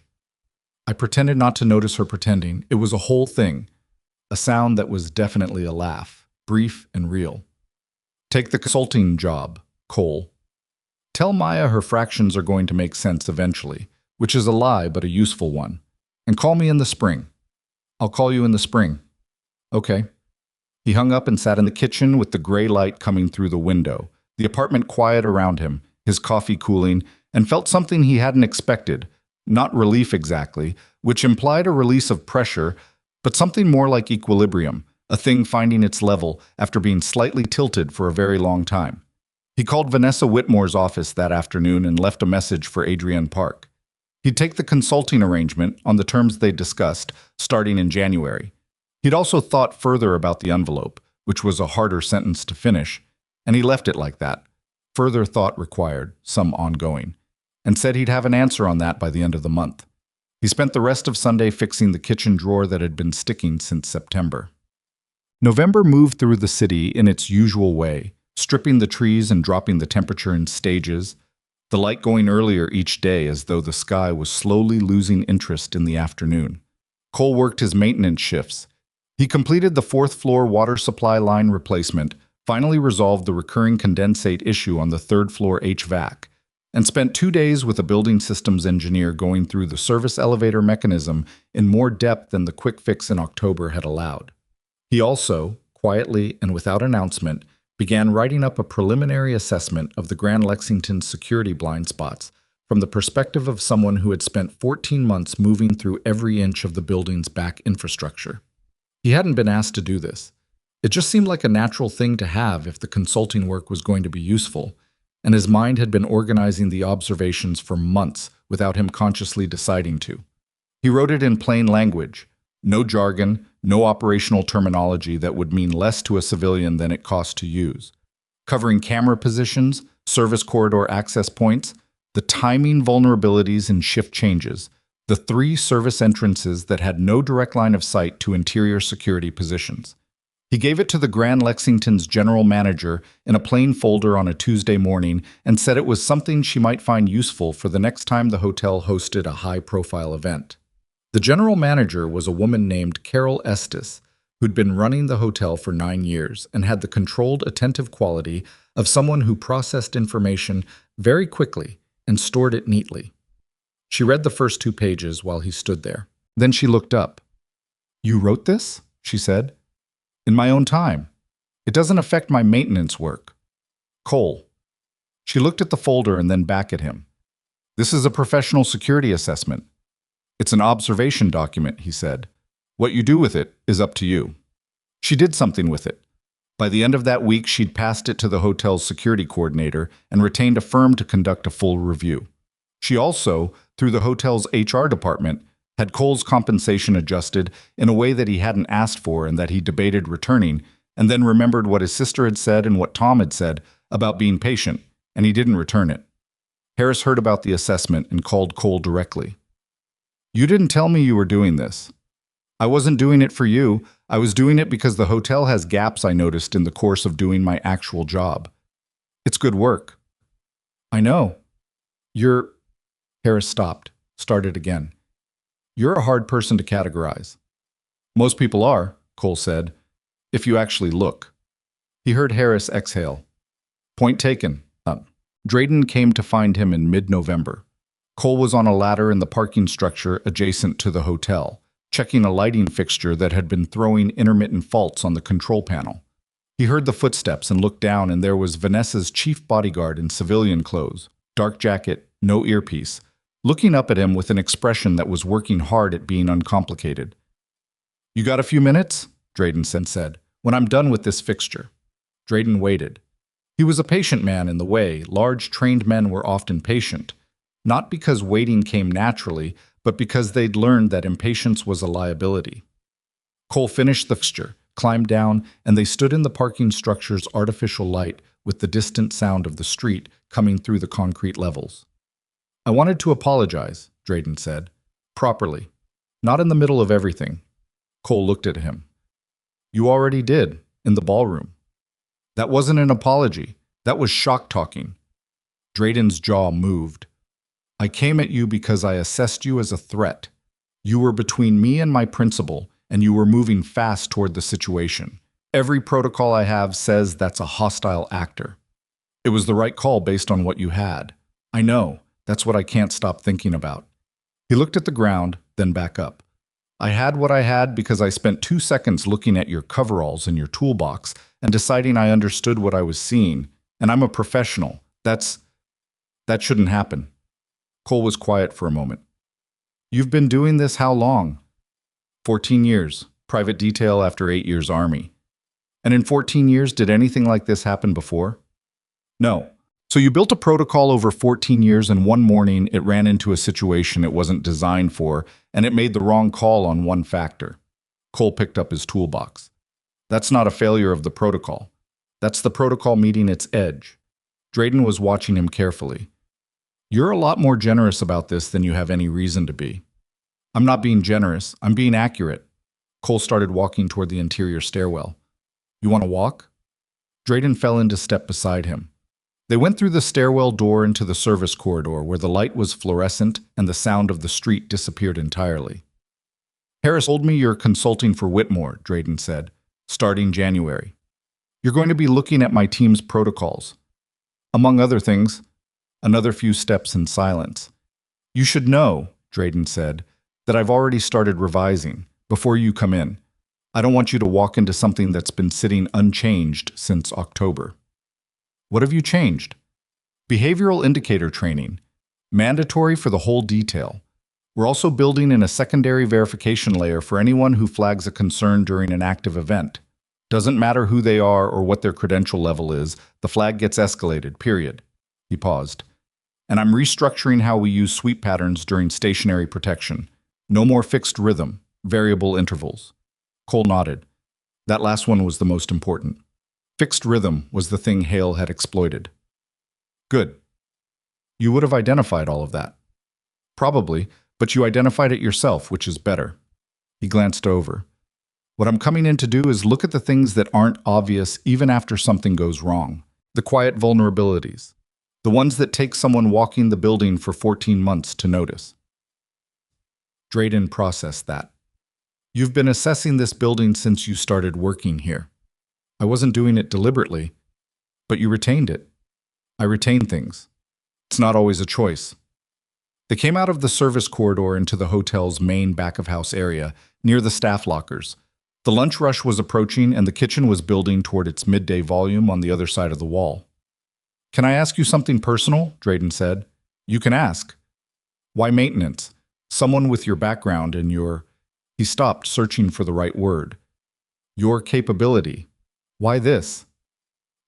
I pretended not to notice her pretending. It was a whole thing. A sound that was definitely a laugh, brief and real. Take the consulting job, Cole. Tell Maya her fractions are going to make sense eventually, which is a lie but a useful one. And call me in the spring. I'll call you in the spring. Okay. He hung up and sat in the kitchen with the gray light coming through the window, the apartment quiet around him, his coffee cooling, and felt something he hadn't expected, not relief exactly, which implied a release of pressure, but something more like equilibrium, a thing finding its level after being slightly tilted for a very long time. He called Vanessa Whitmore's office that afternoon and left a message for Adrienne Park. He'd take the consulting arrangement on the terms they discussed, starting in January. He'd also thought further about the envelope, which was a harder sentence to finish, and he left it like that. Further thought required, some ongoing, and said he'd have an answer on that by the end of the month. He spent the rest of Sunday fixing the kitchen drawer that had been sticking since September. November moved through the city in its usual way, stripping the trees and dropping the temperature in stages, the light going earlier each day as though the sky was slowly losing interest in the afternoon. Cole worked his maintenance shifts. He completed the fourth-floor water supply line replacement, finally resolved the recurring condensate issue on the third-floor HVAC, and spent 2 days with a building systems engineer going through the service elevator mechanism in more depth than the quick fix in October had allowed. He also, quietly and without announcement, began writing up a preliminary assessment of the Grand Lexington security blind spots from the perspective of someone who had spent 14 months moving through every inch of the building's back infrastructure. He hadn't been asked to do this. It just seemed like a natural thing to have if the consulting work was going to be useful, and his mind had been organizing the observations for months without him consciously deciding to. He wrote it in plain language, no jargon, no operational terminology that would mean less to a civilian than it cost to use, covering camera positions, service corridor access points, the timing vulnerabilities and shift changes, the 3 service entrances that had no direct line of sight to interior security positions. He gave it to the Grand Lexington's general manager in a plain folder on a Tuesday morning and said it was something she might find useful for the next time the hotel hosted a high-profile event. The general manager was a woman named Carol Estes, who'd been running the hotel for 9 years and had the controlled, attentive quality of someone who processed information very quickly and stored it neatly. She read the first 2 pages while he stood there. Then she looked up. You wrote this? She said. In my own time. It doesn't affect my maintenance work. Cole. She looked at the folder and then back at him. This is a professional security assessment. It's an observation document, he said. What you do with it is up to you. She did something with it. By the end of that week, she'd passed it to the hotel's security coordinator and retained a firm to conduct a full review. She also, through the hotel's HR department, had Cole's compensation adjusted in a way that he hadn't asked for and that he debated returning, and then remembered what his sister had said and what Tom had said about being patient, and he didn't return it. Harris heard about the assessment and called Cole directly. You didn't tell me you were doing this. I wasn't doing it for you. I was doing it because the hotel has gaps I noticed in the course of doing my actual job. It's good work. I know. Harris stopped, started again. You're a hard person to categorize. Most people are, Cole said, if you actually look. He heard Harris exhale. Point taken. Drayden came to find him in mid-November. Cole was on a ladder in the parking structure adjacent to the hotel, checking a lighting fixture that had been throwing intermittent faults on the control panel. He heard the footsteps and looked down, and there was Vanessa's chief bodyguard in civilian clothes, dark jacket, no earpiece, looking up at him with an expression that was working hard at being uncomplicated. You got a few minutes? Drayden said. When I'm done with this fixture. Drayden waited. He was a patient man in the way. Large, trained men were often patient, not because waiting came naturally, but because they'd learned that impatience was a liability. Cole finished the fixture, climbed down, and they stood in the parking structure's artificial light with the distant sound of the street coming through the concrete levels. I wanted to apologize, Drayden said. Properly. Not in the middle of everything. Cole looked at him. You already did, in the ballroom. That wasn't an apology. That was shock-talking. Drayden's jaw moved. I came at you because I assessed you as a threat. You were between me and my principal, and you were moving fast toward the situation. Every protocol I have says that's a hostile actor. It was the right call based on what you had. I know. That's what I can't stop thinking about. He looked at the ground, then back up. I had what I had because I spent 2 seconds looking at your coveralls in your toolbox and deciding I understood what I was seeing. And I'm a professional. That shouldn't happen. Cole was quiet for a moment. You've been doing this how long? 14 years. Private detail after 8 years Army. And in 14 years, did anything like this happen before? No. So you built a protocol over 14 years, and one morning it ran into a situation it wasn't designed for, and it made the wrong call on one factor. Cole picked up his toolbox. That's not a failure of the protocol. That's the protocol meeting its edge. Drayden was watching him carefully. You're a lot more generous about this than you have any reason to be. I'm not being generous. I'm being accurate. Cole started walking toward the interior stairwell. You want to walk? Drayden fell into step beside him. They went through the stairwell door into the service corridor where the light was fluorescent and the sound of the street disappeared entirely. Harris told me you're consulting for Whitmore, Drayden said, starting January. You're going to be looking at my team's protocols. Among other things, another few steps in silence. You should know, Drayden said, that I've already started revising before you come in. I don't want you to walk into something that's been sitting unchanged since October. What have you changed? Behavioral indicator training. Mandatory for the whole detail. We're also building in a secondary verification layer for anyone who flags a concern during an active event. Doesn't matter who they are or what their credential level is, the flag gets escalated, period. He paused. And I'm restructuring how we use sweep patterns during stationary protection. No more fixed rhythm, variable intervals. Cole nodded. That last one was the most important. Fixed rhythm was the thing Hale had exploited. Good. You would have identified all of that. Probably, but you identified it yourself, which is better. He glanced over. What I'm coming in to do is look at the things that aren't obvious even after something goes wrong. The quiet vulnerabilities. The ones that take someone walking the building for 14 months to notice. Drayden processed that. You've been assessing this building since you started working here. I wasn't doing it deliberately, but you retained it. I retain things. It's not always a choice. They came out of the service corridor into the hotel's main back-of-house area, near the staff lockers. The lunch rush was approaching, and the kitchen was building toward its midday volume on the other side of the wall. "Can I ask you something personal?" Drayden said. "You can ask." "Why maintenance? Someone with your background and your—" He stopped, searching for the right word. "Your capability. Why this?"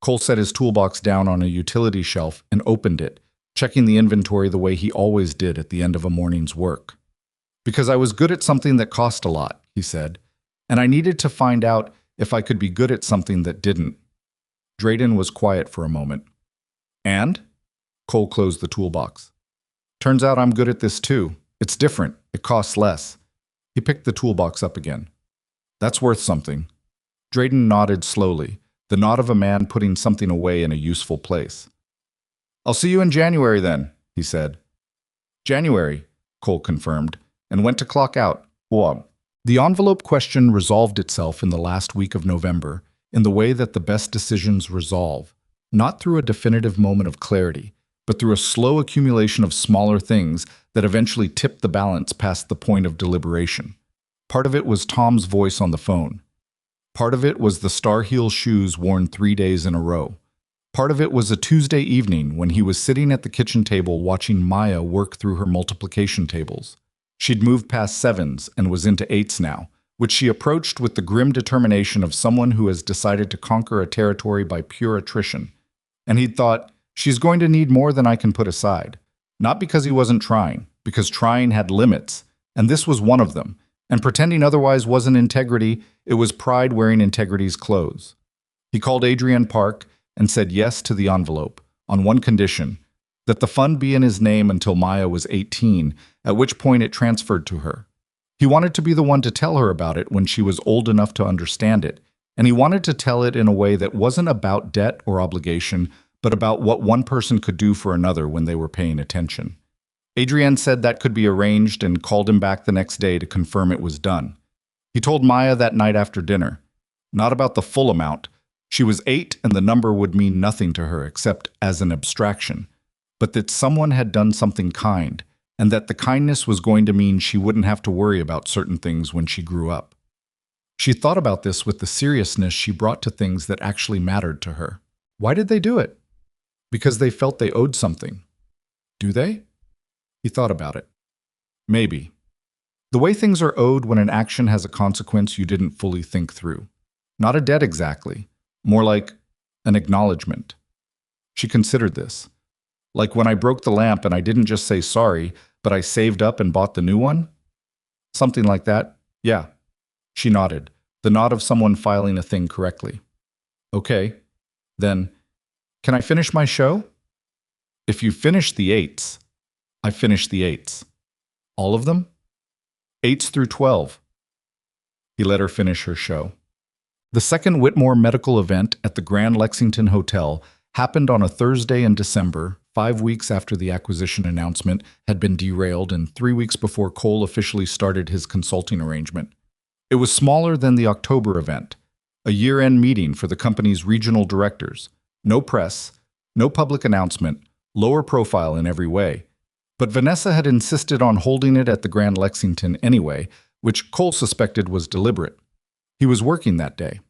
Cole set his toolbox down on a utility shelf and opened it, checking the inventory the way he always did at the end of a morning's work. "Because I was good at something that cost a lot," he said, "and I needed to find out if I could be good at something that didn't." Drayden was quiet for a moment. "And?" Cole closed the toolbox. "Turns out I'm good at this too. It's different. It costs less." He picked the toolbox up again. "That's worth something." Drayden nodded slowly, the nod of a man putting something away in a useful place. "I'll see you in January then," he said. "January," Cole confirmed, and went to clock out. Whoa. The envelope question resolved itself in the last week of November, in the way that the best decisions resolve, not through a definitive moment of clarity, but through a slow accumulation of smaller things that eventually tipped the balance past the point of deliberation. Part of it was Tom's voice on the phone. Part of it was the star heel shoes worn 3 days in a row. Part of it was a Tuesday evening when he was sitting at the kitchen table watching Maya work through her multiplication tables. She'd moved past sevens and was into eights now, which she approached with the grim determination of someone who has decided to conquer a territory by pure attrition. And he'd thought, she's going to need more than I can put aside. Not because he wasn't trying, because trying had limits, and this was one of them. And pretending otherwise wasn't integrity, it was pride wearing integrity's clothes. He called Adrienne Park and said yes to the envelope, on one condition, that the fund be in his name until Maya was 18, at which point it transferred to her. He wanted to be the one to tell her about it when she was old enough to understand it, and he wanted to tell it in a way that wasn't about debt or obligation, but about what one person could do for another when they were paying attention. Adrienne said that could be arranged and called him back the next day to confirm it was done. He told Maya that night after dinner. Not about the full amount. She was 8 and the number would mean nothing to her except as an abstraction, but that someone had done something kind, and that the kindness was going to mean she wouldn't have to worry about certain things when she grew up. She thought about this with the seriousness she brought to things that actually mattered to her. Why did they do it? Because they felt they owed something. Do they? He thought about it. Maybe. The way things are owed when an action has a consequence you didn't fully think through. Not a debt exactly. More like an acknowledgement. She considered this. Like when I broke the lamp and I didn't just say sorry, but I saved up and bought the new one? Something like that? Yeah. She nodded, the nod of someone filing a thing correctly. Okay. Then, can I finish my show? If you finish the 8s, I finished the 8s. All of them? 8s through 12. He let her finish her show. The second Whitmore medical event at the Grand Lexington Hotel happened on a Thursday in December, 5 weeks after the acquisition announcement had been derailed and 3 weeks before Cole officially started his consulting arrangement. It was smaller than the October event, a year-end meeting for the company's regional directors. No press, no public announcement, lower profile in every way. But Vanessa had insisted on holding it at the Grand Lexington anyway, which Cole suspected was deliberate. He was working that day.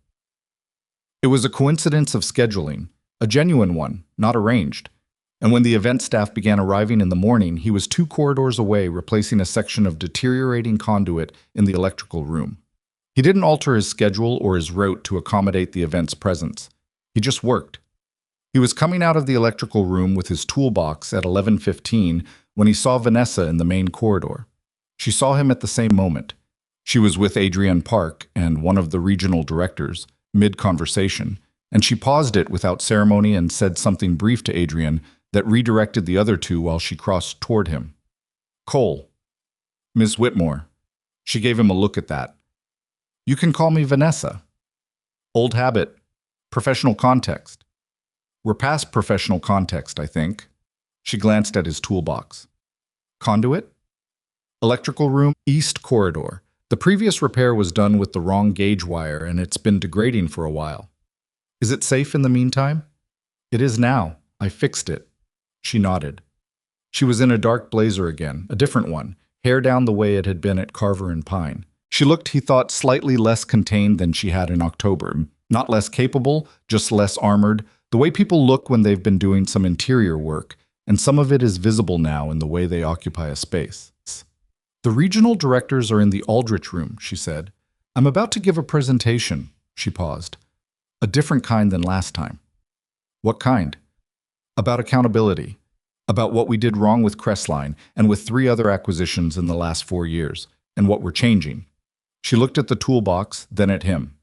It was a coincidence of scheduling, a genuine one, not arranged. And when the event staff began arriving in the morning, he was 2 corridors away replacing a section of deteriorating conduit in the electrical room. He didn't alter his schedule or his route to accommodate the event's presence. He just worked. He was coming out of the electrical room with his toolbox at 11:15 when he saw Vanessa in the main corridor. She saw him at the same moment. She was with Adrienne Park and one of the regional directors, mid-conversation, and she paused it without ceremony and said something brief to Adrienne that redirected the other two while she crossed toward him. "Cole." "Miss Whitmore." She gave him a look at that. "You can call me Vanessa." "Old habit. Professional context." "We're past professional context, I think." She glanced at his toolbox. "Conduit?" "Electrical room, east corridor. The previous repair was done with the wrong gauge wire and it's been degrading for a while." "Is it safe in the meantime?" "It is now. I fixed it." She nodded. She was in a dark blazer again, a different one, hair down the way it had been at Carver and Pine. She looked, he thought, slightly less contained than she had in October. Not less capable, just less armored, the way people look when they've been doing some interior work, and some of it is visible now in the way they occupy a space. The regional directors are in the Aldrich room, she said. I'm about to give a presentation, she paused. A different kind than last time. What kind? About accountability. About what we did wrong with Crestline and with 3 other acquisitions in the last 4 years, and what we're changing. She looked at the toolbox, then at him.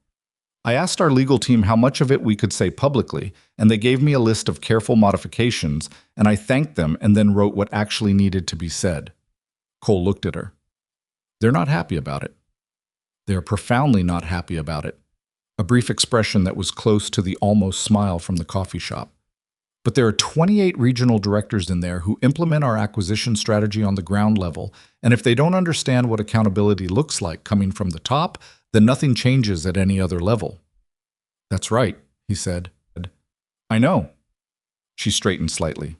I asked our legal team how much of it we could say publicly, and they gave me a list of careful modifications, and I thanked them and then wrote what actually needed to be said. Cole looked at her. They're not happy about it. They are profoundly not happy about it. A brief expression that was close to the almost smile from the coffee shop. But there are 28 regional directors in there who implement our acquisition strategy on the ground level, and if they don't understand what accountability looks like coming from the top, then nothing changes at any other level. That's right, he said. I know. She straightened slightly.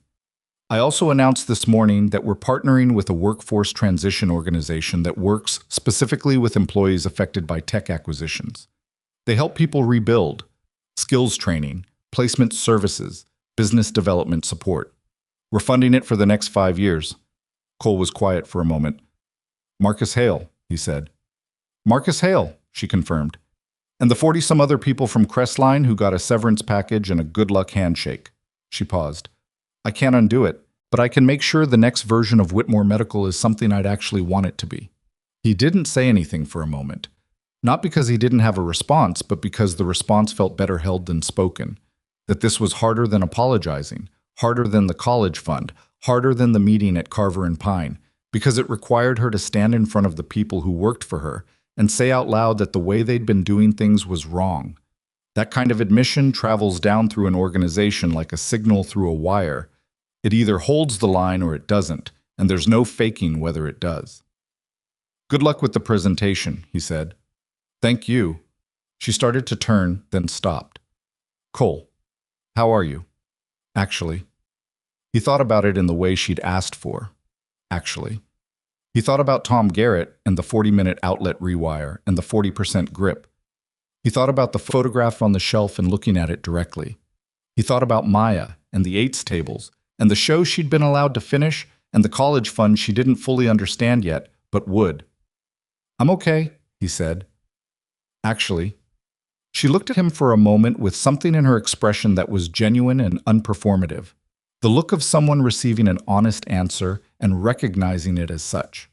I also announced this morning that we're partnering with a workforce transition organization that works specifically with employees affected by tech acquisitions. They help people rebuild, skills training, placement services, business development support. We're funding it for the next 5 years. Cole was quiet for a moment. Marcus Hale, he said. Marcus Hale, she confirmed. And the 40-some other people from Crestline who got a severance package and a good luck handshake. She paused. I can't undo it, but I can make sure the next version of Whitmore Medical is something I'd actually want it to be. He didn't say anything for a moment. Not because he didn't have a response, but because the response felt better held than spoken. That this was harder than apologizing, harder than the college fund, harder than the meeting at Carver and Pine, because it required her to stand in front of the people who worked for her and say out loud that the way they'd been doing things was wrong. That kind of admission travels down through an organization like a signal through a wire. It either holds the line or it doesn't, and there's no faking whether it does. Good luck with the presentation, he said. Thank you. She started to turn, then stopped. Cole. How are you? Actually. He thought about it in the way she'd asked for. Actually. He thought about Tom Garrett and the 40-minute outlet rewire and the 40% grip. He thought about the photograph on the shelf and looking at it directly. He thought about Maya and the eights tables and the show she'd been allowed to finish and the college fund she didn't fully understand yet, but would. I'm okay, he said. Actually. She looked at him for a moment with something in her expression that was genuine and unperformative. The look of someone receiving an honest answer and recognizing it as such.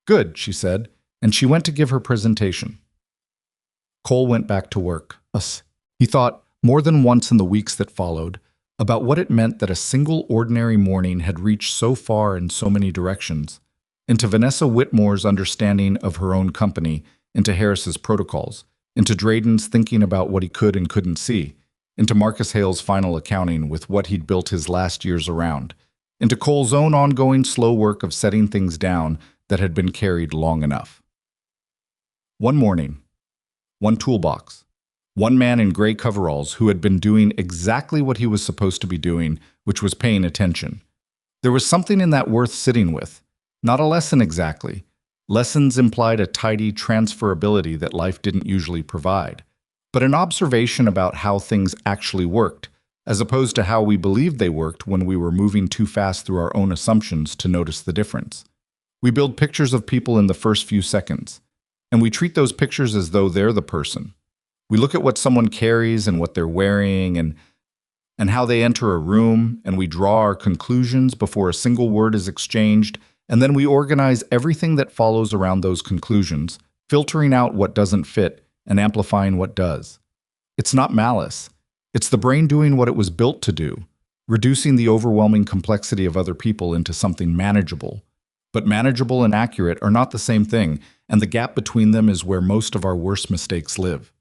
Good, she said, and she went to give her presentation. Cole went back to work. He thought, more than once in the weeks that followed, about what it meant that a single ordinary morning had reached so far in so many directions, into Vanessa Whitmore's understanding of her own company, into Harris's protocols, into Drayden's thinking about what he could and couldn't see, into Marcus Hale's final accounting with what he'd built his last years around, into Cole's own ongoing slow work of setting things down that had been carried long enough. One morning, one toolbox, one man in gray coveralls who had been doing exactly what he was supposed to be doing, which was paying attention. There was something in that worth sitting with, not a lesson exactly. Lessons implied a tidy transferability that life didn't usually provide, but an observation about how things actually worked, as opposed to how we believed they worked when we were moving too fast through our own assumptions to notice the difference. We build pictures of people in the first few seconds, and we treat those pictures as though they're the person. We look at what someone carries and what they're wearing and how they enter a room, and we draw our conclusions before a single word is exchanged, and then we organize everything that follows around those conclusions, filtering out what doesn't fit and amplifying what does. It's not malice. It's the brain doing what it was built to do, reducing the overwhelming complexity of other people into something manageable. But manageable and accurate are not the same thing, and the gap between them is where most of our worst mistakes live.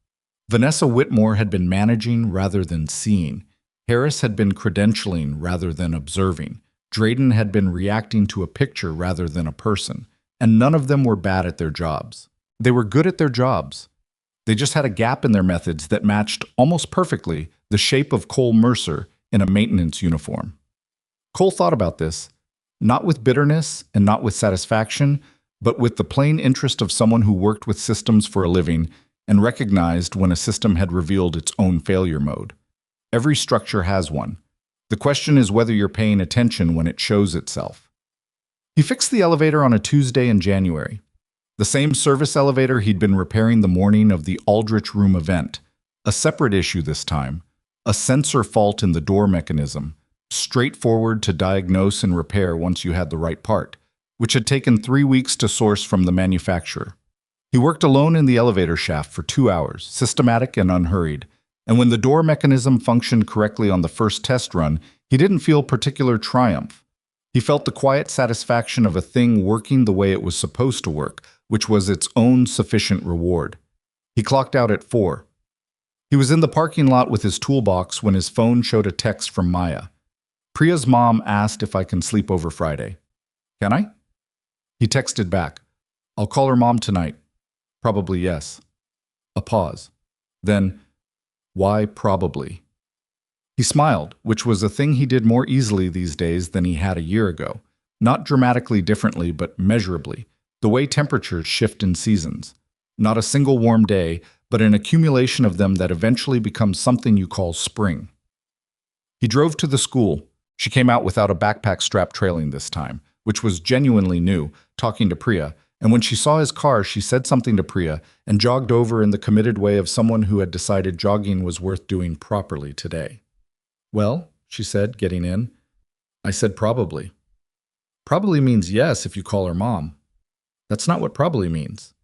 Vanessa Whitmore had been managing rather than seeing. Harris had been credentialing rather than observing. Drayden had been reacting to a picture rather than a person, and none of them were bad at their jobs. They were good at their jobs. They just had a gap in their methods that matched almost perfectly the shape of Cole Mercer in a maintenance uniform. Cole thought about this, not with bitterness and not with satisfaction, but with the plain interest of someone who worked with systems for a living and recognized when a system had revealed its own failure mode. Every structure has one. The question is whether you're paying attention when it shows itself. He fixed the elevator on a Tuesday in January. The same service elevator he'd been repairing the morning of the Aldrich Room event. A separate issue this time. A sensor fault in the door mechanism. Straightforward to diagnose and repair once you had the right part, which had taken 3 weeks to source from the manufacturer. He worked alone in the elevator shaft for 2 hours, systematic and unhurried. And when the door mechanism functioned correctly on the first test run, he didn't feel particular triumph. He felt the quiet satisfaction of a thing working the way it was supposed to work, which was its own sufficient reward. He clocked out at 4. He was in the parking lot with his toolbox when his phone showed a text from Maya. Priya's mom asked if I can sleep over Friday. Can I? He texted back. I'll call her mom tonight. Probably yes. A pause. Then, why probably? He smiled, which was a thing he did more easily these days than he had a year ago. Not dramatically differently, but measurably. The way temperatures shift in seasons. Not a single warm day, but an accumulation of them that eventually becomes something you call spring. He drove to the school. She came out without a backpack strap trailing this time, which was genuinely new, talking to Priya, and when she saw his car, she said something to Priya and jogged over in the committed way of someone who had decided jogging was worth doing properly today. Well, she said, getting in. I said probably. Probably means yes if you call her mom. That's not what probably means.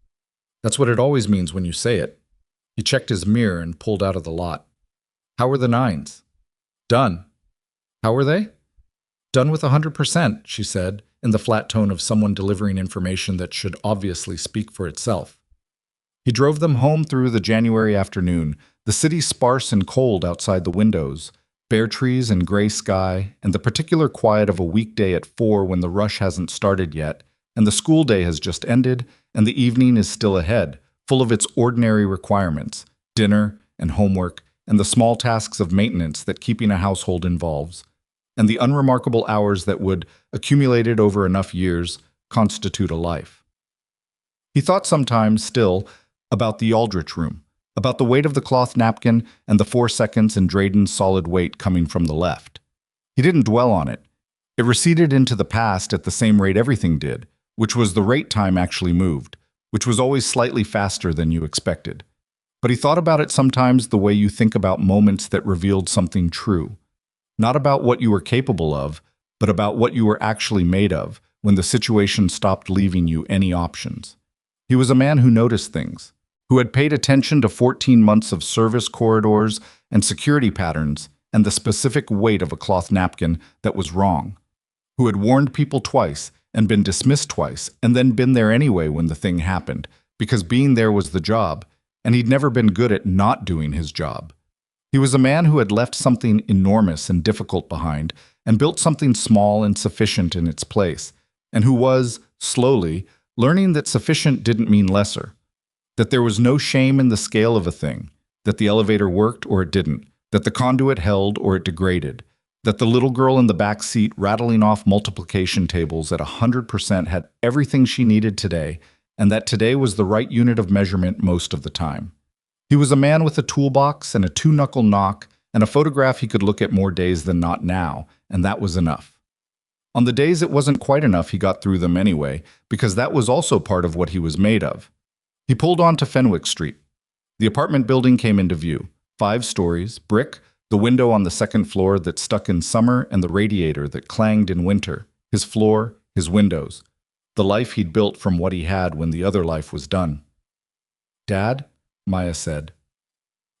That's what it always means when you say it. He checked his mirror and pulled out of the lot. How were the 9s? Done. How were they? Done with 100%, she said, in the flat tone of someone delivering information that should obviously speak for itself. He drove them home through the January afternoon, the city sparse and cold outside the windows, bare trees and gray sky, and the particular quiet of a weekday at 4 when the rush hasn't started yet, and the school day has just ended, and the evening is still ahead, full of its ordinary requirements, dinner and homework, and the small tasks of maintenance that keeping a household involves, and the unremarkable hours that would, accumulated over enough years, constitute a life. He thought sometimes, still, about the Aldrich Room, about the weight of the cloth napkin and the 4 seconds in Drayden's solid weight coming from the left. He didn't dwell on it. It receded into the past at the same rate everything did, which was the rate time actually moved, which was always slightly faster than you expected. But he thought about it sometimes the way you think about moments that revealed something true. Not about what you were capable of, but about what you were actually made of when the situation stopped leaving you any options. He was a man who noticed things, who had paid attention to 14 months of service corridors and security patterns and the specific weight of a cloth napkin that was wrong, who had warned people twice and been dismissed twice and then been there anyway when the thing happened, because being there was the job, and he'd never been good at not doing his job. He was a man who had left something enormous and difficult behind and built something small and sufficient in its place, and who was, slowly, learning that sufficient didn't mean lesser, that there was no shame in the scale of a thing, that the elevator worked or it didn't, that the conduit held or it degraded, that the little girl in the back seat rattling off multiplication tables at 100% had everything she needed today, and that today was the right unit of measurement most of the time. He was a man with a toolbox and a 2-knuckle knock and a photograph he could look at more days than not now, and that was enough. On the days it wasn't quite enough, he got through them anyway, because that was also part of what he was made of. He pulled on to Fenwick Street. The apartment building came into view. 5 stories, brick, the window on the second floor that stuck in summer and the radiator that clanged in winter, his floor, his windows, the life he'd built from what he had when the other life was done. Dad? Maya said.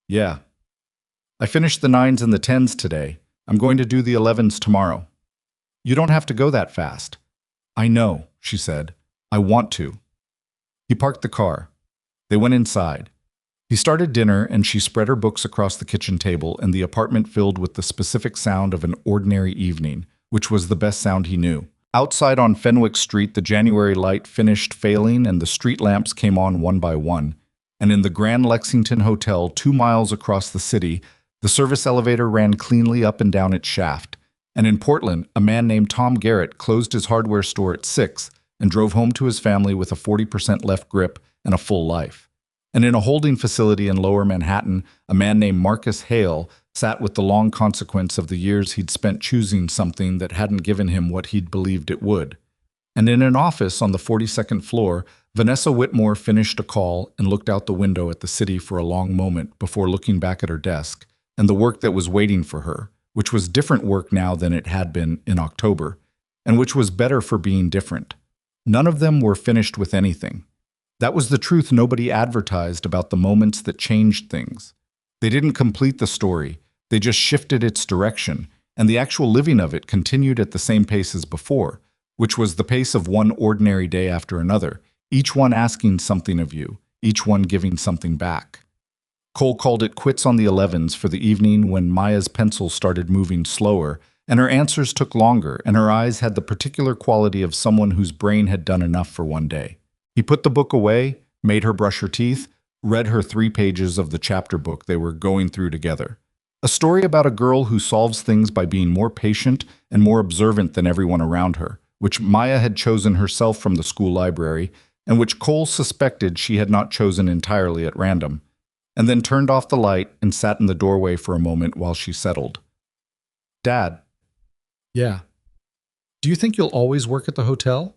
Yeah. I finished the 9s and the 10s today. I'm going to do the 11s tomorrow. You don't have to go that fast. I know, she said. I want to. He parked the car. They went inside. He started dinner and she spread her books across the kitchen table and the apartment filled with the specific sound of an ordinary evening, which was the best sound he knew. Outside on Fenwick Street, the January light finished failing and the street lamps came on one by one. And in the Grand Lexington Hotel 2 miles across the city, the service elevator ran cleanly up and down its shaft. And in Portland, a man named Tom Garrett closed his hardware store at 6, and drove home to his family with a 40% left grip and a full life. And in a holding facility in Lower Manhattan, a man named Marcus Hale sat with the long consequence of the years he'd spent choosing something that hadn't given him what he'd believed it would. And in an office on the 42nd floor, Vanessa Whitmore finished a call and looked out the window at the city for a long moment before looking back at her desk and the work that was waiting for her, which was different work now than it had been in October, and which was better for being different. None of them were finished with anything. That was the truth nobody advertised about the moments that changed things. They didn't complete the story, they just shifted its direction, and the actual living of it continued at the same pace as before, which was the pace of one ordinary day after another, each one asking something of you, each one giving something back. Cole called it quits on the 11s for the evening when Maya's pencil started moving slower, and her answers took longer, and her eyes had the particular quality of someone whose brain had done enough for one day. He put the book away, made her brush her teeth, read her 3 pages of the chapter book they were going through together. A story about a girl who solves things by being more patient and more observant than everyone around her, which Maya had chosen herself from the school library, and which Cole suspected she had not chosen entirely at random, and then turned off the light and sat in the doorway for a moment while she settled. "Dad." "Yeah." "Do you think you'll always work at the hotel?"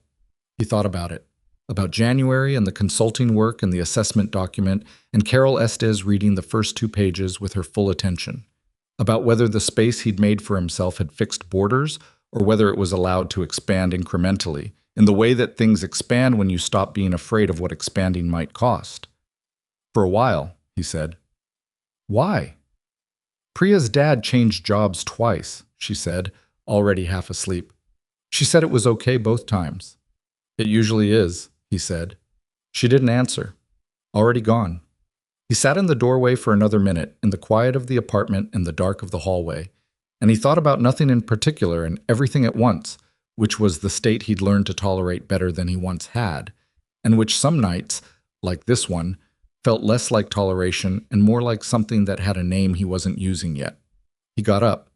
He thought about January and the consulting work and the assessment document, and Carol Estes reading the first 2 pages with her full attention, about whether the space he'd made for himself had fixed borders or whether it was allowed to expand incrementally, in the way that things expand when you stop being afraid of what expanding might cost. "For a while," he said. "Why?" "Priya's dad changed jobs twice," she said, already half asleep. "She said it was okay both times." "It usually is," he said. She didn't answer. Already gone. He sat in the doorway for another minute, in the quiet of the apartment and the dark of the hallway, and he thought about nothing in particular and everything at once, which was the state he'd learned to tolerate better than he once had, and which some nights, like this one, felt less like toleration and more like something that had a name he wasn't using yet. He got up.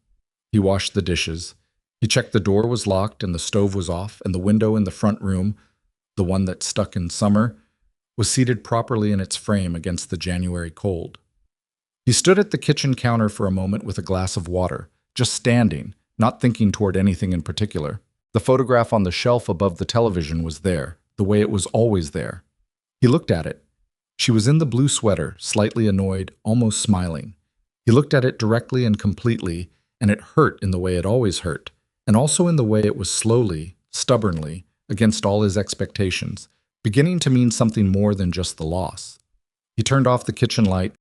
He washed the dishes. He checked the door was locked and the stove was off, and the window in the front room, the one that stuck in summer, was seated properly in its frame against the January cold. He stood at the kitchen counter for a moment with a glass of water, just standing, not thinking toward anything in particular. The photograph on the shelf above the television was there, the way it was always there. He looked at it. She was in the blue sweater, slightly annoyed, almost smiling. He looked at it directly and completely, and it hurt in the way it always hurt, and also in the way it was slowly, stubbornly, against all his expectations, beginning to mean something more than just the loss. He turned off the kitchen light